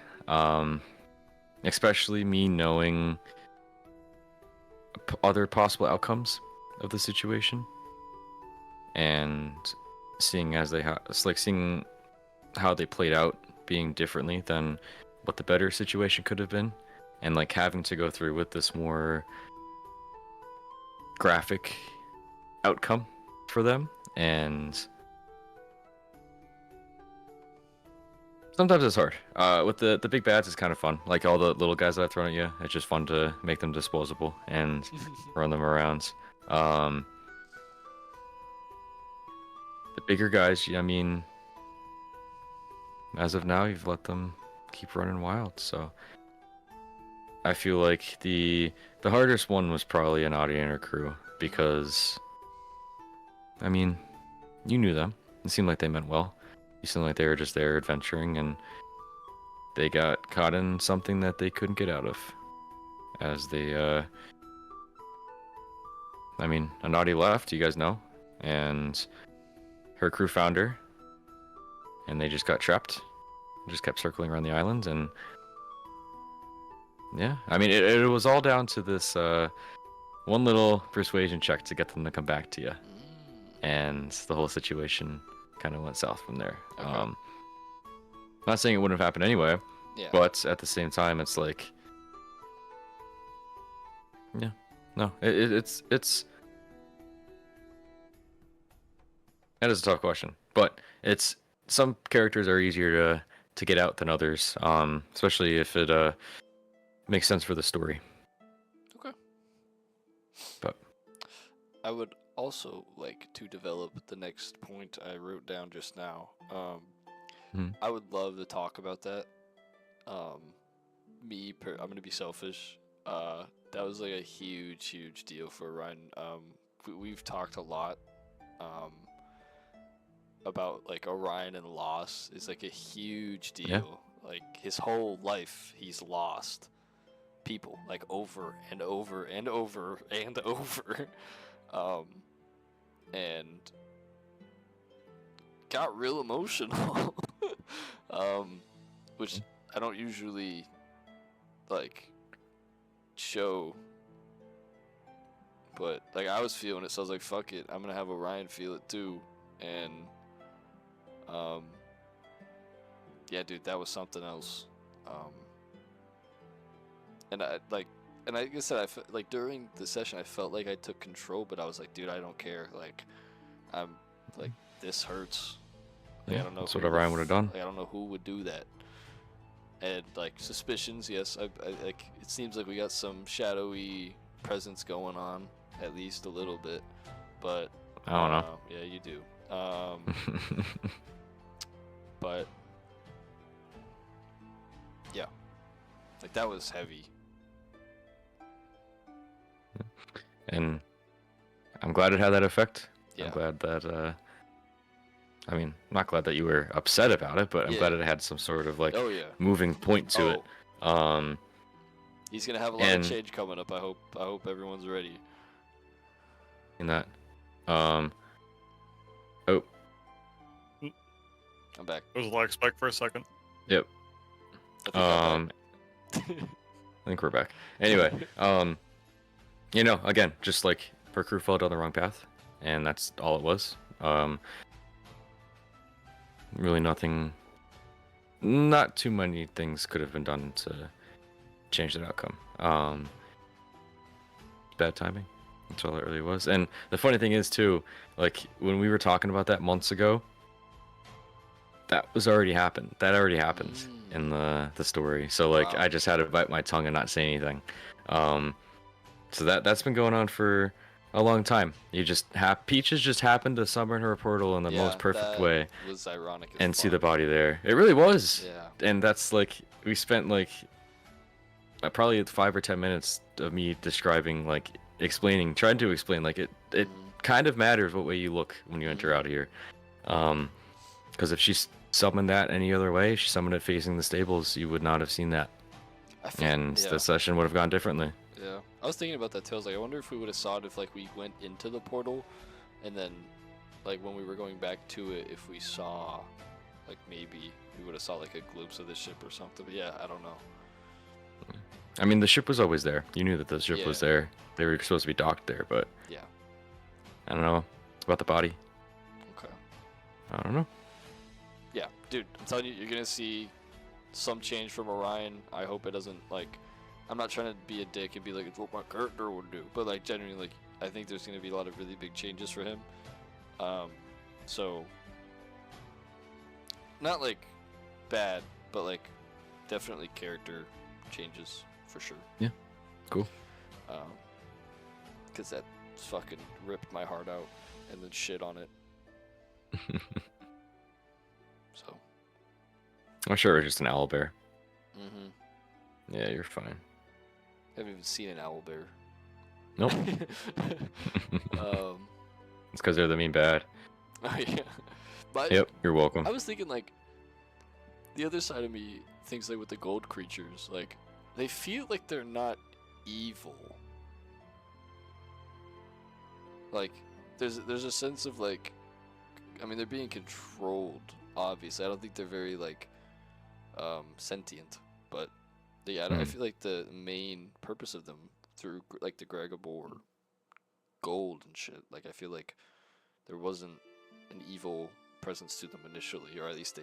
Especially me knowing other possible outcomes of the situation and seeing seeing how they played out being differently than what the better situation could have been, and like having to go through with this more graphic outcome for them. And sometimes it's hard. With the big bads, it's kind of fun. Like all the little guys that I've thrown at you, it's just fun to make them disposable and run them around. The bigger guys, I mean, as of now, you've let them keep running wild. So I feel like the hardest one was probably an Audianer crew because, I mean, you knew them. It seemed like they meant well. You seemed like they were just there adventuring, and they got caught in something that they couldn't get out of. As they, I mean, a Naughty left, you guys know, and her crew found her, and they just got trapped. Just kept circling around the island, and yeah, I mean, it was all down to this one little persuasion check to get them to come back to you, and the whole situation kind of went south from there. Okay. Not saying it wouldn't have happened anyway, Yeah. but at the same time, it's like, yeah, no, it's that is a tough question, but it's some characters are easier to get out than others, especially if it makes sense for the story. Okay. But I would also like to develop the next point I wrote down just now. I would love to talk about that. I'm gonna be selfish. That was like a huge deal for Ryan. We've talked a lot about like Orion and loss is like a huge deal. Yeah. Like his whole life, he's lost people like over and over and over and over, and got real emotional. Which I don't usually like show but like I was feeling it, so I was like, fuck it, I'm gonna have Orion feel it too, and yeah, dude, that was something else. And like I said, like during the session, I felt like I took control, but I was like, dude, I don't care. Like, I'm like, this hurts. Like, Yeah, I don't know. that's who what the Orion would have done. Like, I don't know who would do that. And like suspicions, yes. I like. It seems like we got some shadowy presence going on, at least a little bit. But I don't know. yeah, you do. But yeah, like that was heavy. And I'm glad it had that effect. Yeah. I'm glad that I mean, not glad that you were upset about it, but I'm glad Yeah. it had some sort of like Oh yeah. moving point to it. He's gonna have a lot of and- change coming up. I hope everyone's ready. In that I'm back. It was a lag spike for a second. yep. I think I'm back. I think we're back. Anyway, you know, again, just like her crew fell down the wrong path, and that's all it was. Really nothing, not too many things could have been done to change that outcome. Bad timing. That's all it really was. And the funny thing is too, like when we were talking about that months ago, that was already happened. That already happened in the story. So like Wow. I just had to bite my tongue and not say anything. So that's been going on for a long time. Peaches just happened to summon her portal in the most perfect that way was ironic as and see the fuck. body there. It really was. Yeah. And that's like we spent like probably 5 or 10 minutes of me describing, like explaining, trying to explain like it kind of matters what way you look when you enter out of here. Because if she summoned that any other way, if she summoned it facing the stables, you would not have seen that. And yeah. the session would have gone differently. Yeah. I was thinking about that too. I was like, I wonder if we would have saw it if like we went into the portal, and then like when we were going back to it, if we saw like maybe we would have saw like a glimpse of the ship or something. But yeah, I don't know. I mean, the ship was always there. You knew that the ship was there. They were supposed to be docked there, but Yeah. I don't know about the body. Okay. I don't know. Yeah, dude, I'm telling you, you're gonna see some change from Orion. I hope it doesn't like. I'm not trying to be a dick and be like it's what my character would do, but like genuinely, like I think there's gonna be a lot of really big changes for him. So not like bad, but like definitely character changes for sure. Yeah, cool. Cause that fucking ripped my heart out and then shit on it. So. I'm sure it was just an owlbear. Mm-hmm. Yeah, you're fine. Haven't even seen an owlbear. Nope. It's because they're the mean bad. Oh yeah. But Yep, you're welcome. I was thinking like the other side of me thinks like with the gold creatures, like they feel like they're not evil. Like there's a sense of like, I mean they're being controlled. Obviously, I don't think they're very like sentient, but yeah, I feel like the main purpose of them through like the Gragabore gold and shit. Like I feel like there wasn't an evil presence to them initially, or at least a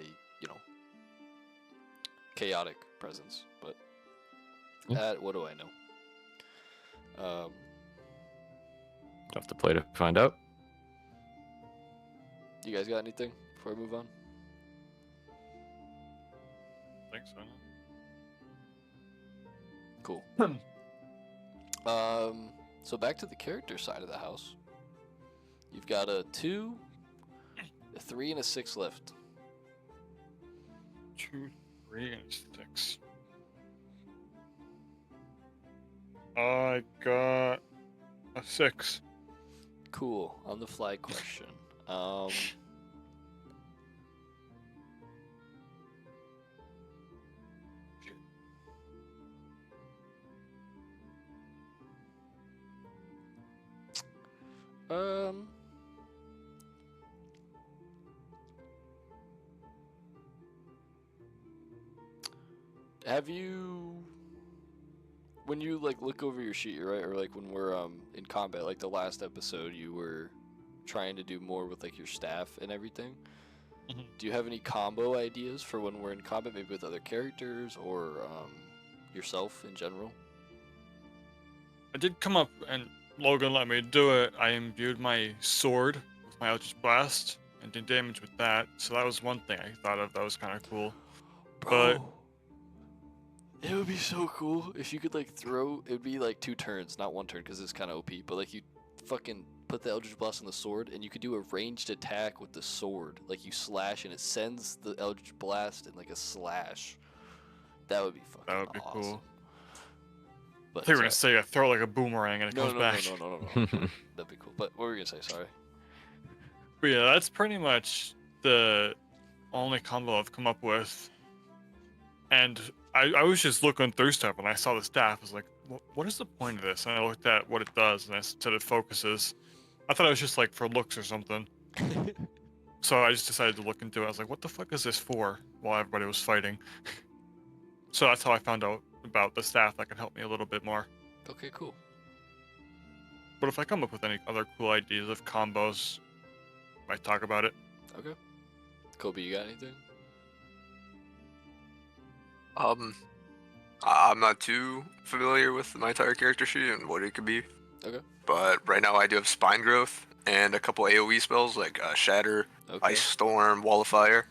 chaotic presence. But that, what do I know? Have to play to find out. You guys got anything before I move on? I think so. Cool. So back to the character side of the house. You've got a 2, a 3, and a 6 left. 2, 3, and 6. I got a 6. Cool. On the fly question. Have you when you like look over your sheet, right, or like when we're in combat, like the last episode, you were trying to do more with like your staff and everything. Mhm. Do you have any combo ideas for when we're in combat, maybe with other characters or yourself in general? I did come up and Logan let me do it. I imbued my sword with my Eldritch Blast and did damage with that. So that was one thing I thought of that was kind of cool. But Bro, it would be so cool if you could like throw. It would be like 2 turns, not 1 turn, because it's kind of OP. But like you fucking put the Eldritch Blast on the sword, and you could do a ranged attack with the sword. Like you slash, and it sends the Eldritch Blast in like a slash. That would be fucking that would be awesome. cool. But I think you were gonna sorry. say I throw it like a boomerang and it No, comes no, back. no. That'd be cool. But what were you gonna say? Sorry. But yeah, that's pretty much the only combo I've come up with. And I was just looking through stuff and I saw the staff. I was like, what is the point of this? And I looked at what it does and I said it focuses. I thought it was just like for looks or something. So I just decided to look into it. I was like, what the fuck is this for? While everybody was fighting. So that's how I found out about the staff that can help me a little bit more. Okay, cool. But if I come up with any other cool ideas of combos, I might talk about it. Okay. Kobe, you got anything? I'm not too familiar with my entire character sheet and what it could be. Okay. But right now I do have Spine Growth and a couple AoE spells like Shatter, Okay. Ice Storm, Wall of Fire.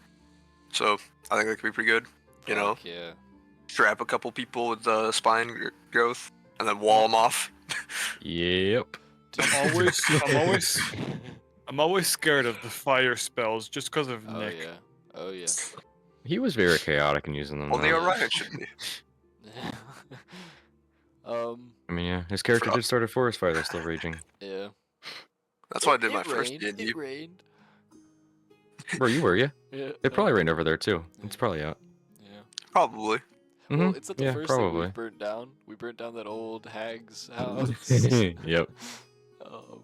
So I think that could be pretty good. You know, Fuck yeah. trap a couple people with Growth and then wall them off. Yep. I'm always scared of the fire spells just because of Oh Nick. yeah. Oh yeah. He was very chaotic in using them. Only though. Orion should be. I mean, yeah, his character did start a forest fire that's still raging. Yeah. That's why I did my It first rained. D&D. It rained. Where you were, yeah? Yeah. It probably rained over there too. It's probably out. Yeah. Probably. Well, Mhm, it's not the yeah, first thing probably. we burnt down. We burnt down that old hag's house. Yep. Oh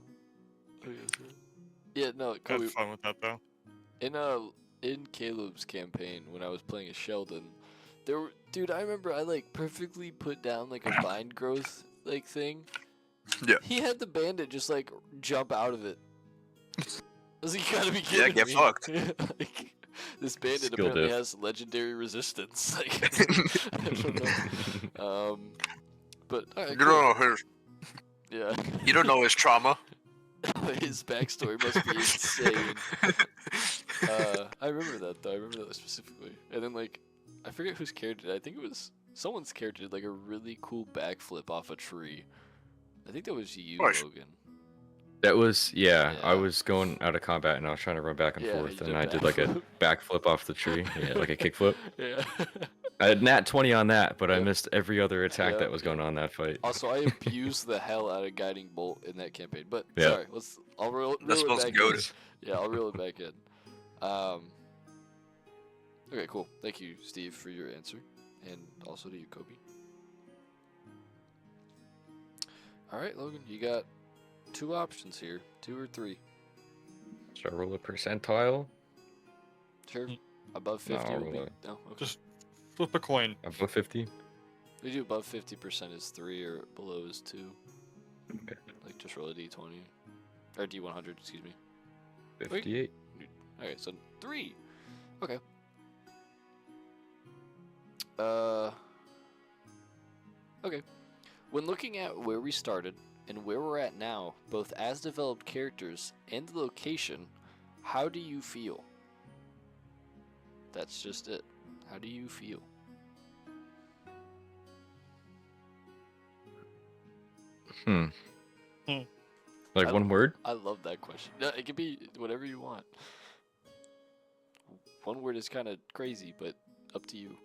yes, yeah, no, I Kobe. had fun with that though. In Caleb's campaign when I was playing as Sheldon, dude, I remember I like perfectly put down like a vine growth like thing. Yeah. He had the bandit just like jump out of it. I was like, you gotta be Yeah, kidding get me. fucked. Like, this bandit Skill apparently diff. has legendary resistance. Like, I don't know. But alright, You cool. don't know his. Yeah. You don't know his trauma. His backstory must be insane. I remember that though. I remember that specifically. And then like, I forget whose character did. I think it was someone's character did like a really cool backflip off a tree. I think that was you, Gosh. Logan. That was, yeah, I Yeah. was going out of combat and I was trying to run back and Yeah, forth, you and did I did like a backflip off the tree. Yeah, like a kickflip. Yeah. I had nat 20 on that, but I Yep. missed every other attack Yep, that was going yep. on that fight. Also, I abused the hell out of guiding bolt in that campaign. But Yeah. sorry, I'll reel That's it supposed to back go in. to. Yeah, I'll reel it back in. Okay, cool. Thank you, Steve, for your answer, and also to you, Kobe. All right, Logan, you got 2 options here, 2 or 3. Should I roll a percentile? Sure. Mm. Above No, 50 I'll would be. roll it. No, okay. Just flip a coin. Above 50? We do above 50% is 3, or below is 2. Okay. Like just roll a d20 or d100, excuse me. 58. Okay, so 3. Okay. Okay. When looking at where we started and where we're at now, both as developed characters and the location, how do you feel? That's just it. How do you feel? Hmm. Hmm. Like I one word? I love that question. No, it can be whatever you want. One word is kind of crazy, but up to you.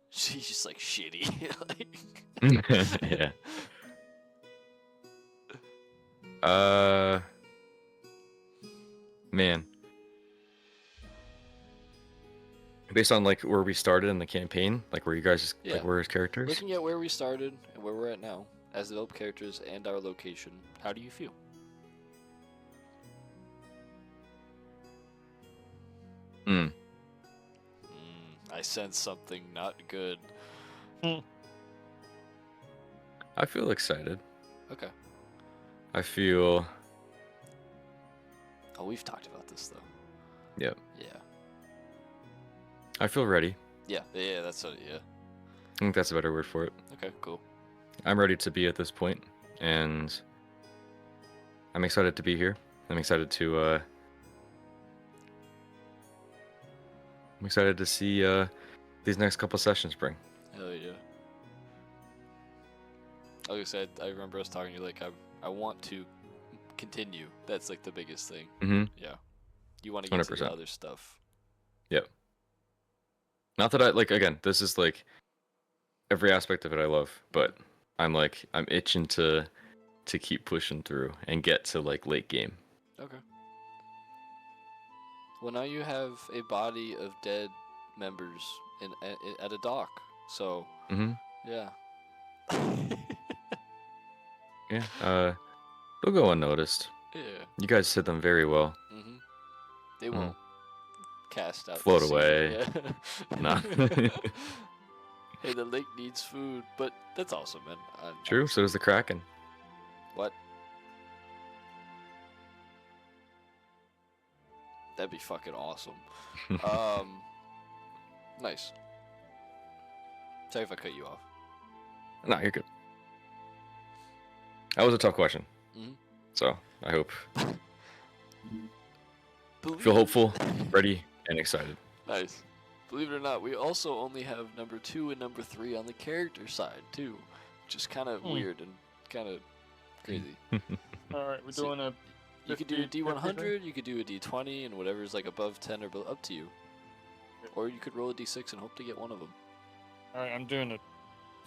She's just like shitty. Yeah. Man. Based on like where we started in the campaign, like where you guys Yeah. like were as characters. Looking at where we started and where we're at now, as developed characters and our location, how do you feel? Hmm. I sense something not good. Hmm. I feel excited. Okay. I feel. Oh, we've talked about this though. Yep. Yeah. I feel ready. Yeah. Yeah. That's what. Yeah. I think that's a better word for it. Okay. Cool. I'm ready to be at this point, and I'm excited to be here. I'm excited to. I'm excited to see these next couple sessions bring. Hell yeah. Like I said, I remember us talking to you. Like, I want to continue. That's like the biggest thing. Mm-hmm. Yeah. You want to get to the 100%. other stuff. Yep. Not that I like. Again, this is like every aspect of it I love, but I'm itching to keep pushing through and get to like late game. Okay. Well, now you have a body of dead members at a dock. So, Mm-hmm. yeah. Yeah. They'll go unnoticed. Yeah. You guys hid them very well. Mm-hmm. They Mhm. won't cast out. Float to sea. away. Yeah. Nah. Hey, the lake needs food, but that's awesome, man. True. So does the Kraken. What? That'd be fucking awesome. Nice. Sorry if I cut you off. No, you're good. That was a tough question. Mhm. So I hope Believe feel hopeful, ready, and excited. Nice. Believe it or not, we also only have number 2 and number 3 on the character side too, which is kind of weird and kind of crazy. All right, we're So, doing a. You could do a 50 D100, you could do a D20, and whatever's like above 10 or up to you. Or you could roll a D6 and hope to get one of them. All right, I'm doing a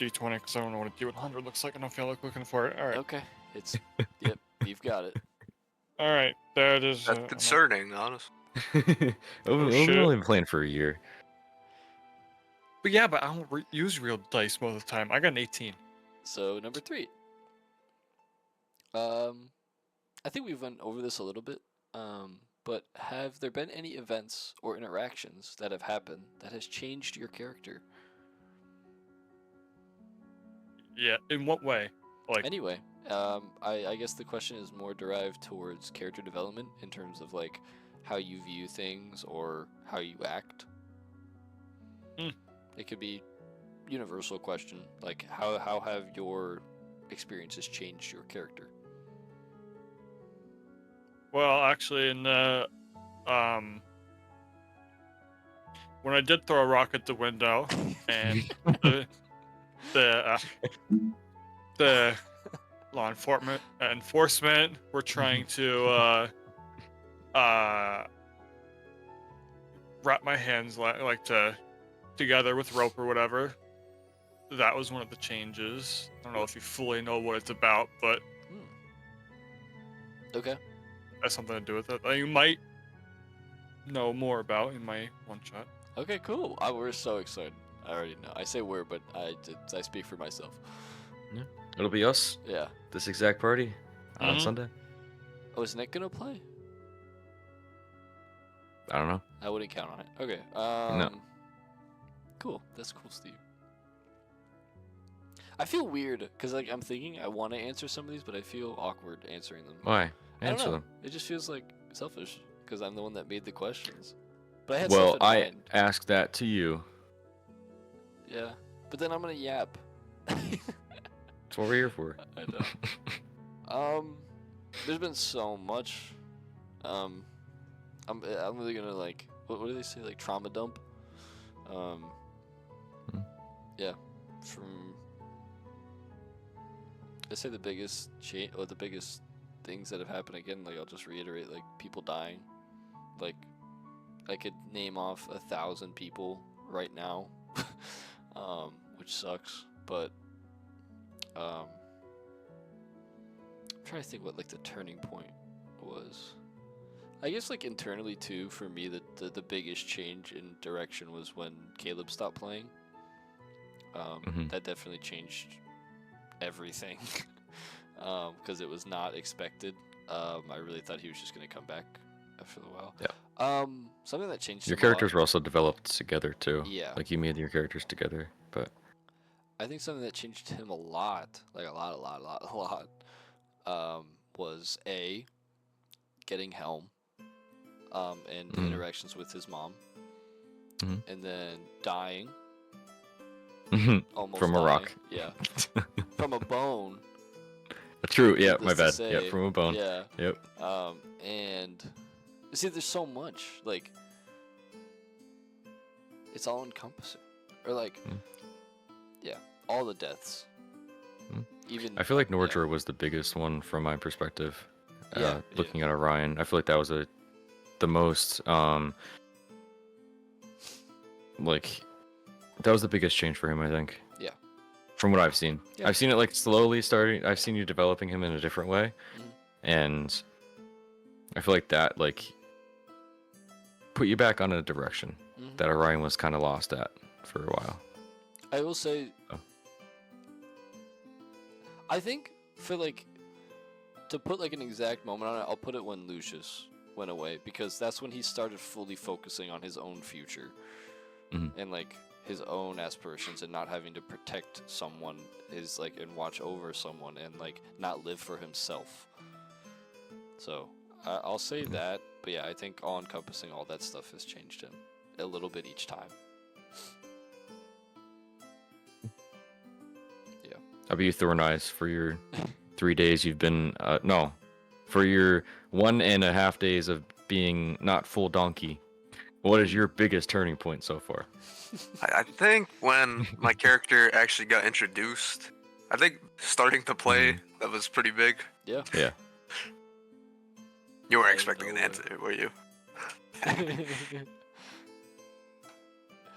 D20 because I don't know what a D100 looks like, and I feel like looking for it. All right. Okay, it's yep, you've got it. All right, that is. That's concerning, honestly. I've shit. only been playing for a year. But yeah, but I don't use real dice most of the time. I got an 18. So number 3. I think we've went over this a little bit. But have there been any events or interactions that have happened that has changed your character? Yeah, in what way? Like, Anyway, I guess the question is more derived towards character development in terms of like how you view things or how you act. It could be universal question, like how have your experiences changed your character? well, actually, in the when I did throw a rock at the window, and the law enforcement were trying to wrap my hands together with rope or whatever. That was one of the changes. I don't know if you fully know what it's about, but Okay. that's something to do with it. You might know more about in my one shot. Okay, cool. We're so excited. I already know. I say we're, but I speak for myself. It'll be us, Yeah. this exact party, on Mhm. Sunday. Oh, is Nick gonna play? I don't know. I wouldn't count on it. Okay. Cool. That's cool, Steve. I feel weird because like I'm thinking I want to answer some of these, but I feel awkward answering them. Why? I don't Answer know. them. It just feels like selfish because I'm the one that made the questions. But I had Well, stuff in I mind. asked that to you. Yeah. But then I'm gonna yap. That's what we're here for. I know. There's been so much. I'm really gonna like what do they say, like trauma dump? Yeah, from let's say the biggest change or the biggest things that have happened again. Like I'll just reiterate, like people dying. Like I could name off 1,000 people right now, which sucks. But I'm trying to think what like the turning point was. I guess like internally too, for me the biggest change in direction was when Caleb stopped playing. That definitely changed everything because it was not expected. I really thought he was just gonna come back after a while. Yeah. Something that changed. Your a lot- characters were also developed together too. Yeah. Like you made your characters together, but I think something that changed him a lot, like a lot, was getting Helm, and the Mhm. interactions with his mom, Mhm. and then dying, almost From a dying, rock. yeah, from a bone. True. Yeah, my Needless to bad. Yeah, say, from a bone. yeah. Yep. And see, there's so much, like, it's all encompassing, or like, Mm. yeah, all the deaths. Mm. Even I feel like yeah. Nordra was the biggest one from my perspective. Yeah, Looking at Orion, I feel like that was the most like that was the biggest change for him. I think. Yeah. From what I've seen, Yeah. I've seen it like slowly starting. I've seen you developing him in a different way, Mhm. and I feel like that like put you back on a direction Mhm. that Orion was kind of lost at for a while. I will say, Oh. I think for like to put like an exact moment on it, I'll put it when Lucius went away, because that's when he started fully focusing on his own future Mhm. and like his own aspirations, and not having to protect someone is like and watch over someone, and like not live for himself. So I'll say Mhm. that, but yeah, I think all encompassing all that stuff has changed him a little bit each time. How about you, Thorn Eyes, for your 3 days you've been no, for your 1.5 days of being not full donkey? What is your biggest turning point so far? I think when my character actually got introduced, I think starting to play, that was pretty big. Yeah. Yeah. You weren't Out of expecting an nowhere. answer, were you?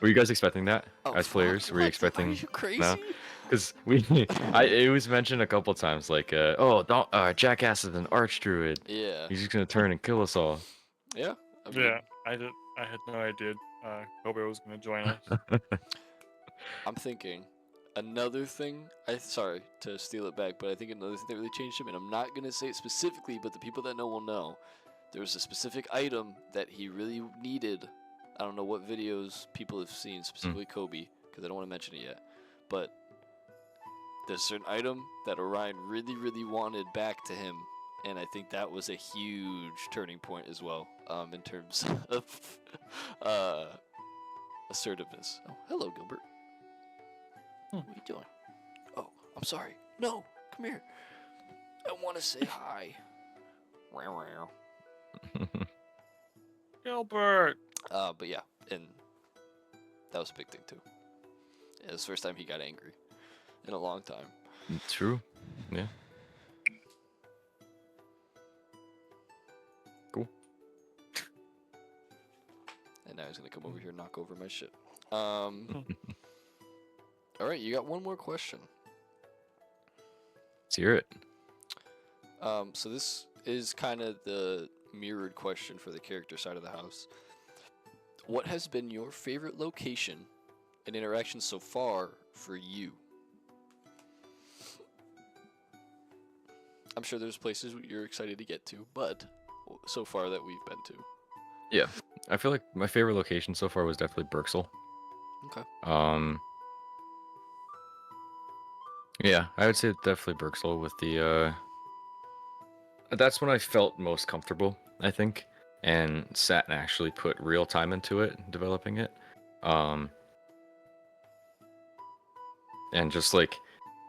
Were you guys expecting that Oh, as fuck, players? Were you what? expecting? Are you crazy? No, because it was mentioned a couple times, like, Jackass is an archdruid. Yeah. He's just gonna turn and kill us all. Yeah. I mean, Yeah, I had no idea Kobe was gonna join us. I'm thinking another thing. Sorry to steal it back, but I think another thing that really changed him, and I'm not gonna say it specifically, but the people that know will know. There was a specific item that he really needed. I don't know what videos people have seen, specifically Kobe, because I don't want to mention it yet. But there's a certain item that Orion really, really wanted back to him, and I think that was a huge turning point as well, in terms of assertiveness. Oh, hello, Gilbert. What are you doing? Oh, I'm sorry. No, come here. I want to say hi. Gilbert. But yeah, and that was a big thing too. It was the first time he got angry in a long time. True. Yeah. Cool. And now he's gonna come over here and knock over my shit. All right, you got one more question. Let's hear it. So this is kind of the mirrored question for the character side of the house. What has been your favorite location and interaction so far for you? I'm sure there's places you're excited to get to, but so far that we've been to. Yeah. I feel like my favorite location so far was definitely Berksel. Okay. Yeah, I would say definitely Berksel with the that's when I felt most comfortable, I think, and sat and actually put real time into it, developing it. And just like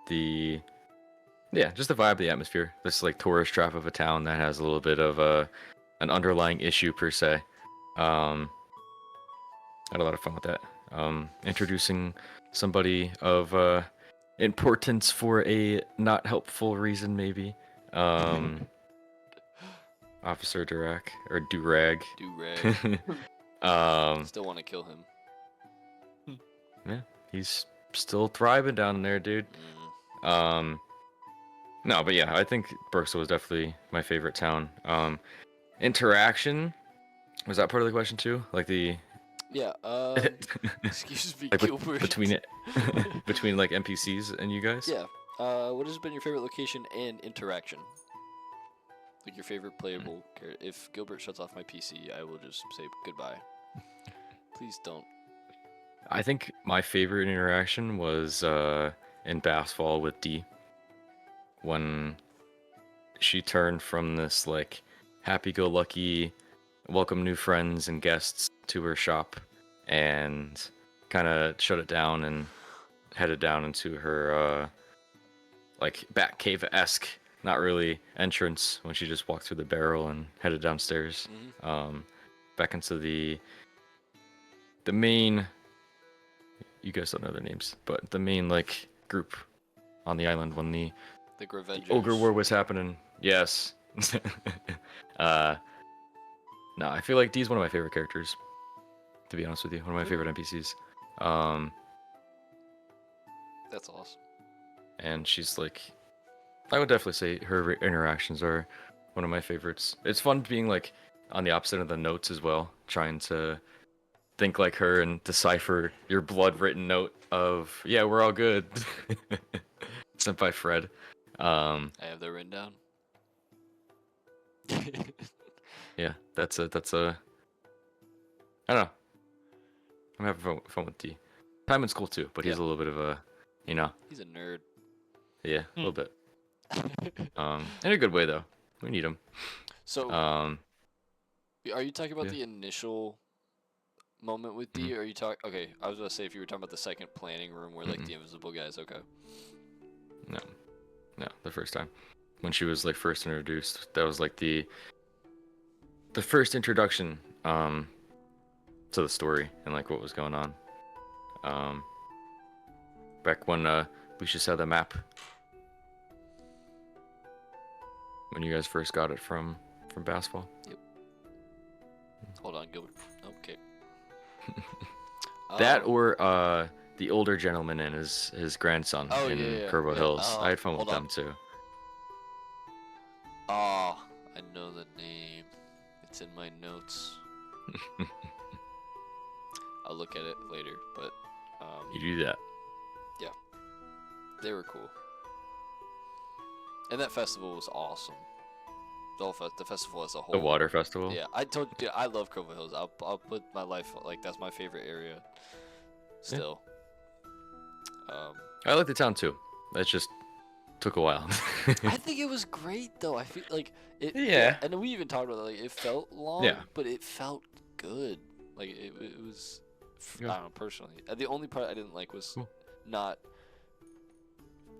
just the vibe, the atmosphere. This like tourist trap of a town that has a little bit of an underlying issue per se. Had a lot of fun with that. Introducing somebody of importance for a not helpful reason, maybe. Officer Durag or Durag. Do-rag. Still want to kill him. Yeah, he's still thriving down there, dude. No, but yeah, I think Berksel was definitely my favorite town. Interaction, was that part of the question too? Like the Yeah. Excuse me, like Gilbert. between it between like NPCs and you guys? Yeah. What has been your favorite location and interaction? Like your favorite playable character. If Gilbert shuts off my PC, I will just say goodbye. Please don't. I think my favorite interaction was in Bassfall with D when she turned from this like happy-go-lucky, welcome new friends and guests to her shop, and kind of shut it down and headed down into her like Batcave-esque, not really entrance when she just walked through the barrel and headed downstairs, back into the main. You guys don't know their names, but the main like group on the island when the ogre war was happening. Yes. No, I feel like Dee's one of my favorite characters. To be honest with you, one of my favorite NPCs. That's awesome. And she's like, I would definitely say her interactions are one of my favorites. It's fun being like on the opposite of the notes as well, trying to think like her and decipher your blood written note of yeah, we're all good. Sent by Fred. I have that written down. Yeah, that's a I don't know. I'm having fun with D. Timon's cool too, but he's a little bit of a, you know. He's a nerd. Yeah, a little bit. In a good way though. We need him. So, are you talking about the initial moment with D, or are you talking? Okay, I was gonna say if you were talking about the second planning room where like the invisible guys. Okay. No, the first time when she was like first introduced, that was like the first introduction to the story and like what was going on. Back when Lucius had the map. When you guys first got it from Basketball. Yep. Hold on, Gilbert. Okay. That or the older gentleman and his grandson in Curbo Hills. I had fun with them too. Oh, I know the name. It's in my notes. I'll look at it later, but you do that. Yeah. They were cool. And that festival was awesome. The festival as a whole. The water festival? Yeah, I told you, I love Cova Hills. I'll put my life, like, that's my favorite area still. Yeah. I like the town too. That just took a while. I think it was great though. I feel like it. Yeah. And we even talked about it, like it felt long, but it felt good. Like it was. I don't know, personally. The only part I didn't like was not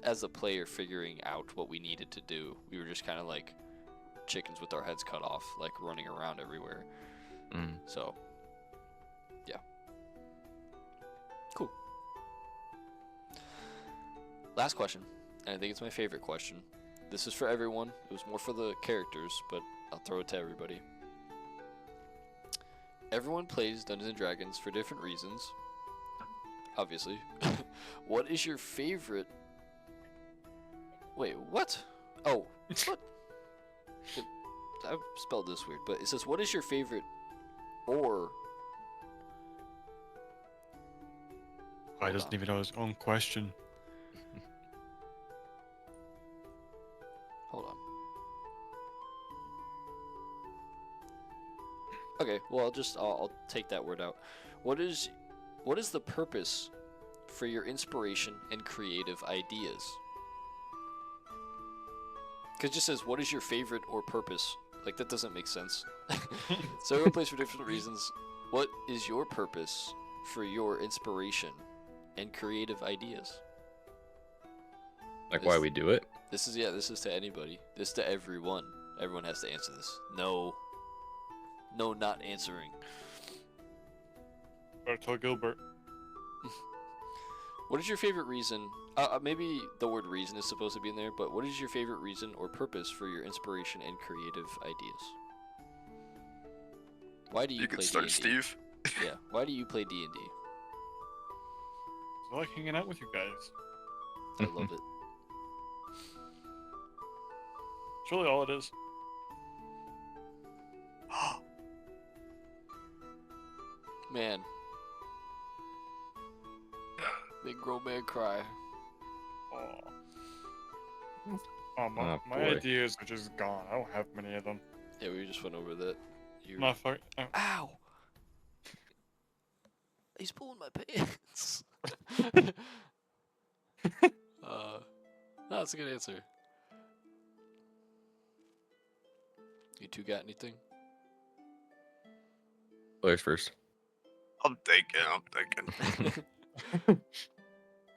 as a player figuring out what we needed to do. We were just kind of like chickens with our heads cut off, like running around everywhere. So, yeah. Cool. Last question, and I think it's my favorite question. This is for everyone. It was more for the characters, but I'll throw it to everybody. Everyone plays Dungeons & Dragons for different reasons, obviously. What is your favorite... Wait, what? Oh, what? I spelled this weird, but it says, what is your favorite or... I doesn't even know his own question. Hold on. Okay, well, I'll take that word out. What is the purpose for your inspiration and creative ideas? Because it just says, what is your favorite or purpose? Like, that doesn't make sense. So everyone plays for different reasons. What is your purpose for your inspiration and creative ideas? Like why we do it? This is to anybody. This is to everyone. Everyone has to answer this. No, not answering. Better tell Gilbert. What is your favorite reason? Maybe the word reason is supposed to be in there, but what is your favorite reason or purpose for your inspiration and creative ideas? Why do you play can start, D&D? Steve. Yeah, why do you play D&D? I like hanging out with you guys. I love it. It's really all it is. Man. Big grown man cry. My boy. ideas are just gone. I don't have many of them. Yeah, we just went over that. Motherfucker. Ow! He's pulling my pants. No, that's a good answer. You two got anything? Players first. I'm thinking.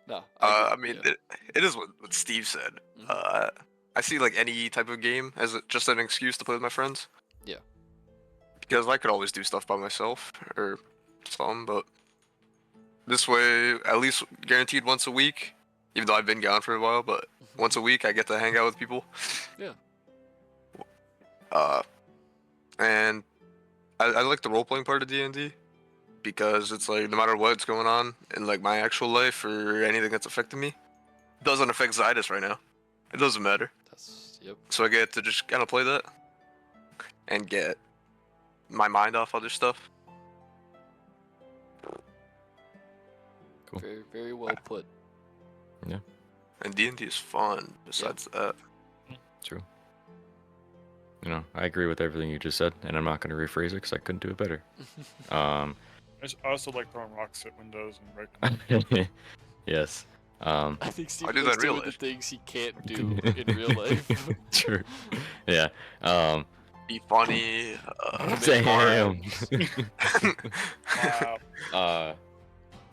No. I mean, yeah. it is what Steve said. Mhm. I see like any type of game as just an excuse to play with my friends. Yeah. Because I could always do stuff by myself or some, but this way, at least guaranteed once a week. Even though I've been gone for a while, but once a week I get to hang out with people. Yeah. And I like the role playing part of D&D because it's like no matter what's going on in like my actual life or anything that's affecting me, it doesn't affect Zydus right now. It doesn't matter. Yep. So I get to just kind of play that and get my mind off other stuff. Cool. Very, very well put. Yeah. And D&D is fun. Besides that, True. You know, I agree with everything you just said, and I'm not going to rephrase it because I couldn't do it better. I also like throwing rocks at windows and breaking them. Yes. I think I Steve do that likes in real doing the life. things he can't do in real life. True. Yeah. be funny. Damn. Wow.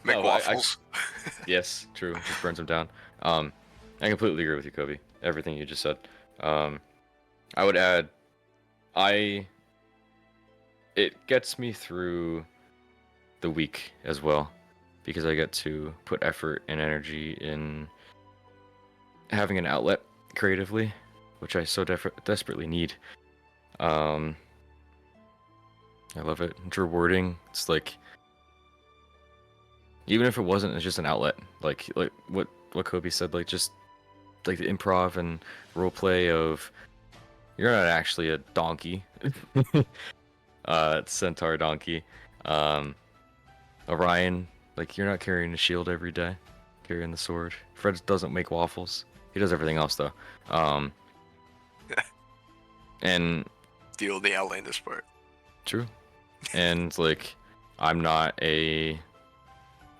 Make no, waffles. Yes, true. Just burns them down. I completely agree with you, Kobe. Everything you just said. I would add, it gets me through the week as well, because I get to put effort and energy in having an outlet creatively, which I so desperately need. I love it. It's rewarding. It's like, even if it wasn't, it's just an outlet. Like what Kobe said, like just like the improv and role play of you're not actually a donkey. Centaur donkey. Orion, like you're not carrying a shield every day, carrying the sword. Fred doesn't make waffles. He does everything else though. And The only outlandish part. true. And like I'm not a,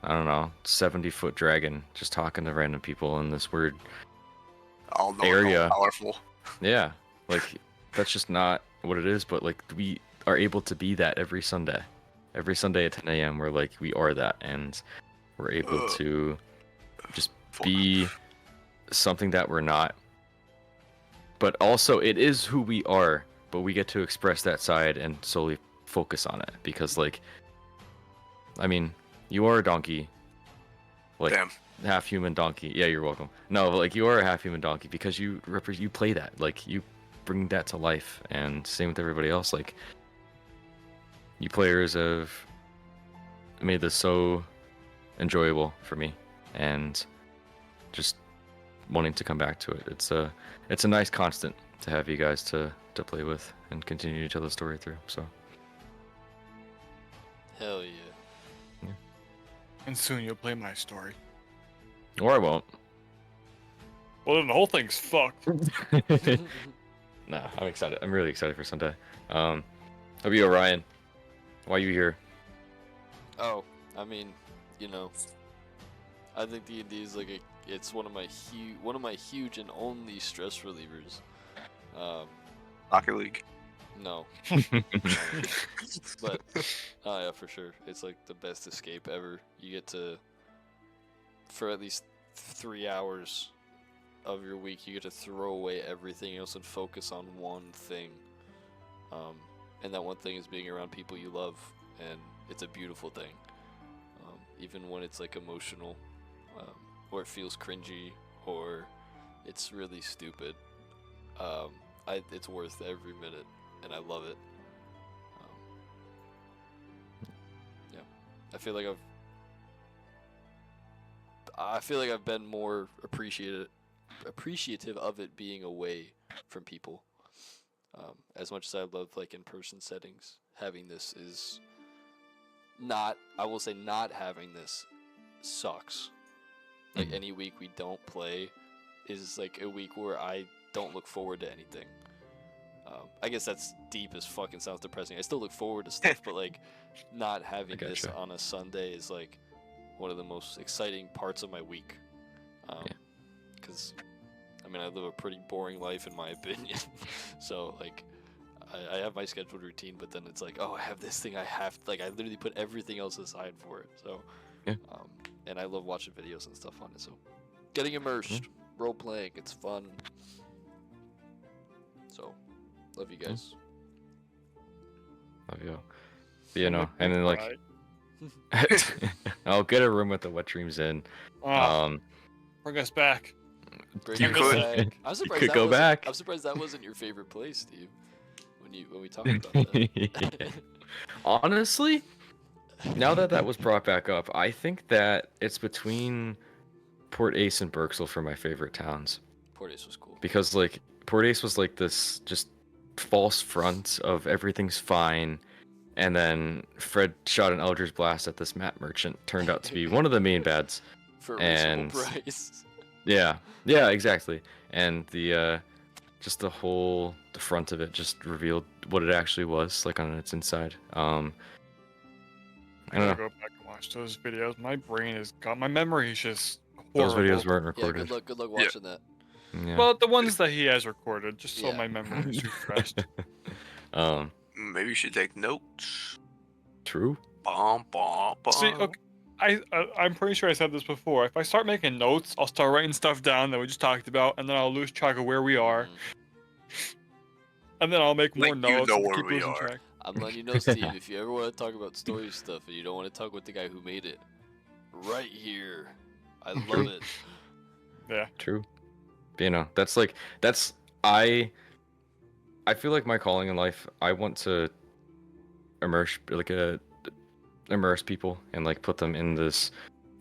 I don't know, 70-foot dragon just talking to random people in this weird All knowing, area. all powerful. Yeah, like that's just not what it is. But like we are able to be that every Sunday. Every Sunday at 10 a.m. we're like we are that, and we're able to just be something that we're not. But also it is who we are. But we get to express that side and solely focus on it because like, I mean, you are a donkey. Like Damn. half human donkey. Yeah, you're welcome. No, but like you are a half human donkey because you play that. Like you bring that to life, and same with everybody else. Like you players have made this so enjoyable for me, and just wanting to come back to it. It's a nice constant to have you guys to play with and continue to tell the story through. So Hell yeah. And soon you'll play my story. or I won't. Well, then the whole thing's fucked. Nah, I'm excited. I'm really excited for Sunday. How about you, Orion? Why are you here? Oh, I mean, you know, I think D&D is like it's one of my huge and only stress relievers. Rocket League. No, but yeah, for sure, it's like the best escape ever. You get to, for at least 3 hours of your week, you get to throw away everything else and focus on one thing. And that one thing is being around people you love, and it's a beautiful thing. Even when it's like emotional, or it feels cringy, or it's really stupid. It's worth every minute, and I love it. Yeah, I feel like I've been more appreciative of it being away from people. As much as I love like in-person settings, having this is not. I will say not having this sucks. Like any week we don't play is like a week where I don't look forward to anything. I guess that's deep as fucking sounds depressing. I still look forward to stuff, but like not having this gotcha. on a Sunday is like one of the most exciting parts of my week. Yeah. Because I mean, I live a pretty boring life in my opinion. So like, I have my scheduled routine, but then it's like, oh, I have this thing. I have like I literally put everything else aside for it. So, Yeah. And I love watching videos and stuff on it. So, getting immersed, role playing, it's fun. So, love you guys. Love you. But, you know, and then like, I'll get a room with the Wet Dreams in. Oh, bring us back. Bring You us could. back. I'm You surprised could that go wasn't- back. I'm surprised that wasn't your favorite place, Steve. When we talked about that. Honestly, now that that was brought back up, I think that it's between Port Ace and Berksville for my favorite towns. Port Ace was cool. Because like Port Ace was like this just false front of everything's fine, and then Fred shot an Eldritch Blast at this map merchant. Turned out to be one of the main bads. For a and- reasonable price. Yeah, exactly. And the just the front of it just revealed what it actually was like on its inside. I I don't gotta know. go back and watch those videos. My brain is gone. My memory is just Those horrible. videos weren't Yeah, recorded. good luck Yeah. watching that. Yeah. Well, the ones that he has recorded, just so Yeah. my memory is refreshed. Maybe you should take notes. True. Bum, bum, bum. See, okay, I'm pretty sure I said this before. If I start making notes, I'll start writing stuff down that we just talked about, and then I'll lose track of where we are, and then I'll make more Like, you notes know and where keep we losing are. track. I'm letting you know, Steve, if you ever want to talk about story stuff and you don't want to talk with the guy who made it, right here. I love it. Yeah. True. But, you know, I feel like my calling in life, I want to immerse people and like put them in this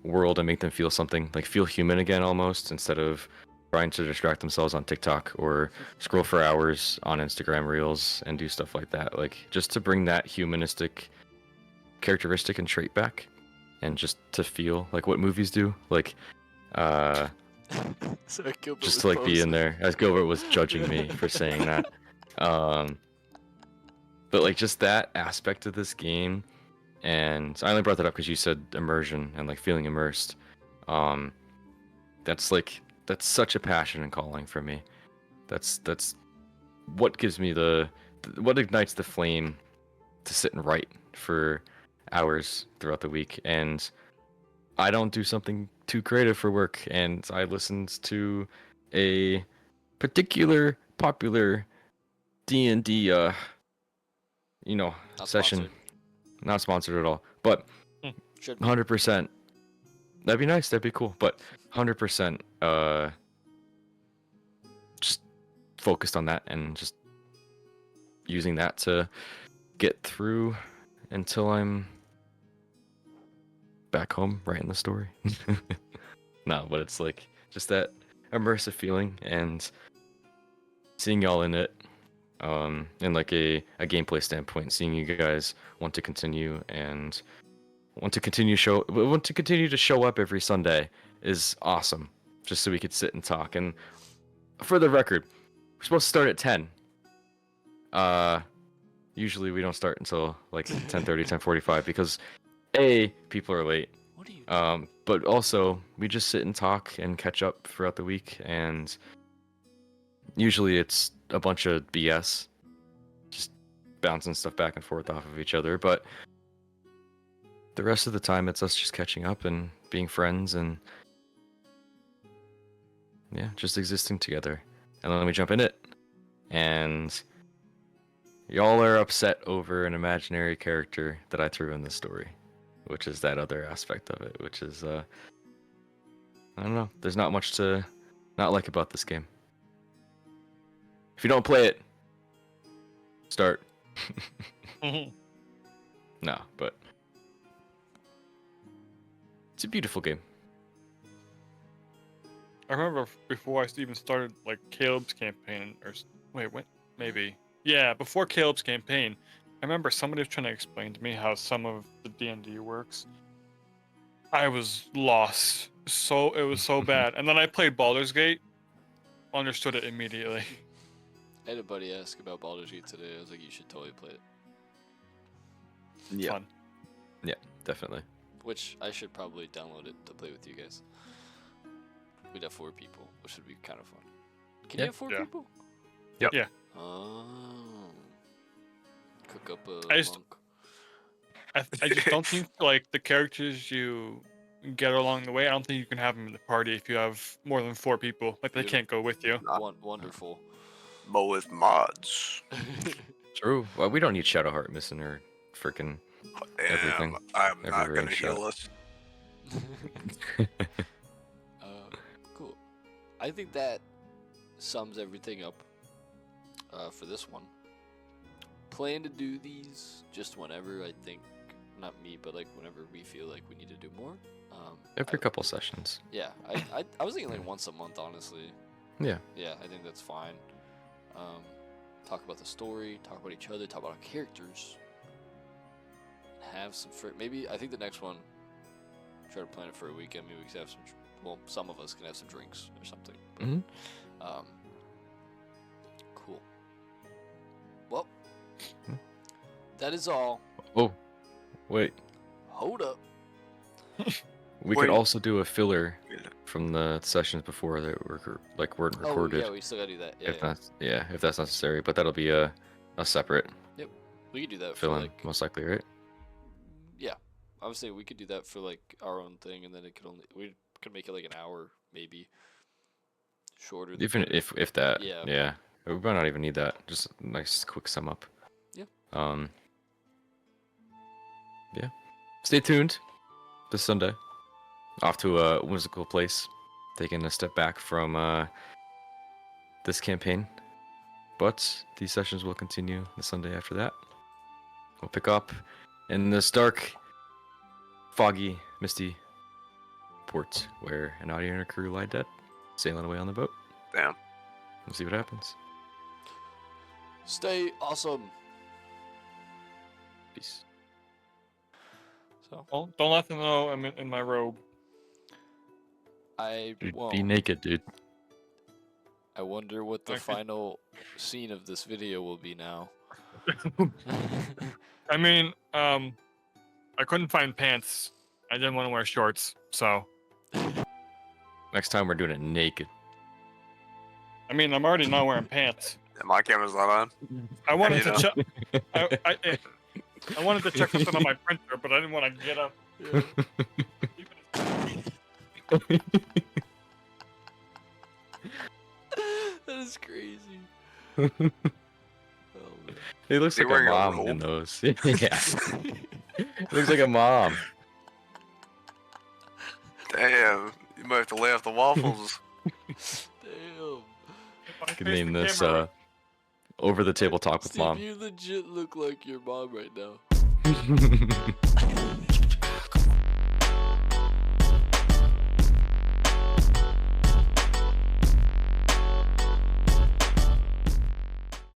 world and make them feel something, like feel human again almost, instead of trying to distract themselves on TikTok or scroll for hours on Instagram Reels and do stuff like that. Like just to bring that humanistic characteristic and trait back, and just to feel like what movies do, like So Gilbert just was to like be in posing. there, as Gilbert was judging me for saying that. But like just that aspect of this game, and I only brought that up because you said immersion and like feeling immersed. That's such a passion and calling for me. That's what gives me what ignites the flame to sit and write for hours throughout the week. And I don't do something too creative for work, and I listened to a particular popular D&D Not session. sponsored. Not sponsored at all, but Should be. 100%. That'd be nice. That'd be cool. But 100% just focused on that and just using that to get through until I'm back home writing the story. No, but it's like just that immersive feeling and seeing y'all in it, in like a gameplay standpoint, seeing you guys want to continue and want to continue to show up every Sunday is awesome. Just so we could sit and talk. And for the record, we're supposed to start at 10. Usually we don't start until like 10:30, 10:45 because people are late. What are you But also we just sit and talk and catch up throughout the week, and usually it's a bunch of BS, just bouncing stuff back and forth off of each other, but the rest of the time it's us just catching up and being friends and yeah, just existing together. And then we jump in it, and y'all are upset over an imaginary character that I threw in the story, which is that other aspect of it, which is I don't know, there's not much to not like about this game. If you don't play it, start. No, but it's a beautiful game. I remember before I even started like Caleb's campaign, maybe. Yeah, before Caleb's campaign, I remember somebody was trying to explain to me how some of the D&D works. I was lost. It was so bad. And then I played Baldur's Gate, understood it immediately. I had a buddy ask about Baldur's Gate today. I was like, you should totally play it. Yeah, Fun. definitely. Which I should probably download it to play with you guys. We'd have 4 people, which would be kind of fun. Can Yeah. you have 4 Yeah. people? Yep. Yeah. Oh. Cook up a I just- monk. I just don't think like the characters you get along the way. I don't think you can have them in the party if you have more than 4 people. Like they can't go with you. Wonderful. But with mods. True. Well, we don't need Shadowheart missing or freaking everything. I'm Every not gonna range heal shot. us. Cool. I think that sums everything up for this one. Plan to do these just whenever, I think. Not me, but like whenever we feel like we need to do more. Every couple sessions. Yeah, I was thinking like once a month, honestly. Yeah. Yeah, I think that's fine. Talk about the story, talk about each other, talk about our characters. Have some maybe I think the next one, try to plan it for a weekend. Maybe we can have some. Well, some of us can have some drinks or something. But, Mhm. Cool. Well, that is all. Oh, wait. Hold up. We Wait. could also do a filler from the sessions before that weren't recorded. Oh yeah, we still gotta do that. Yeah, if that's necessary, but that'll be a separate we could do that for fill-in, like. most likely, right? Yeah, I was saying we could do that for like our own thing, and then we could make it like an hour, maybe shorter. the Even better. if that, Yeah. yeah, we might not even need that. Just a nice quick sum up. Yeah. Yeah. Stay tuned this Sunday. Off to a whimsical place, taking a step back from this campaign, but these sessions will continue the Sunday after that. We'll pick up in this dark, foggy, misty port where an Audi and her crew lie dead, sailing away on the boat. Damn. We'll see what happens. Stay awesome. Peace. So Well, don't let them know I'm in my robe. I Dude, won't. be naked, dude. I wonder what the Okay. final scene of this video will be now. I mean, I couldn't find pants. I didn't want to wear shorts, so Next time we're doing it naked. I mean, I'm already not wearing pants. Yeah, my camera's not on. I wanted You to check. I wanted to check something on my printer, but I didn't want to get up. That is crazy. Oh, man. He looks They like a wearing a mom in robe? those. Yeah. Looks like a mom. Damn, you might have to lay off the waffles. Damn. I Could faced name the this camera. over the table talk with Steve, mom. you legit look like your mom right now.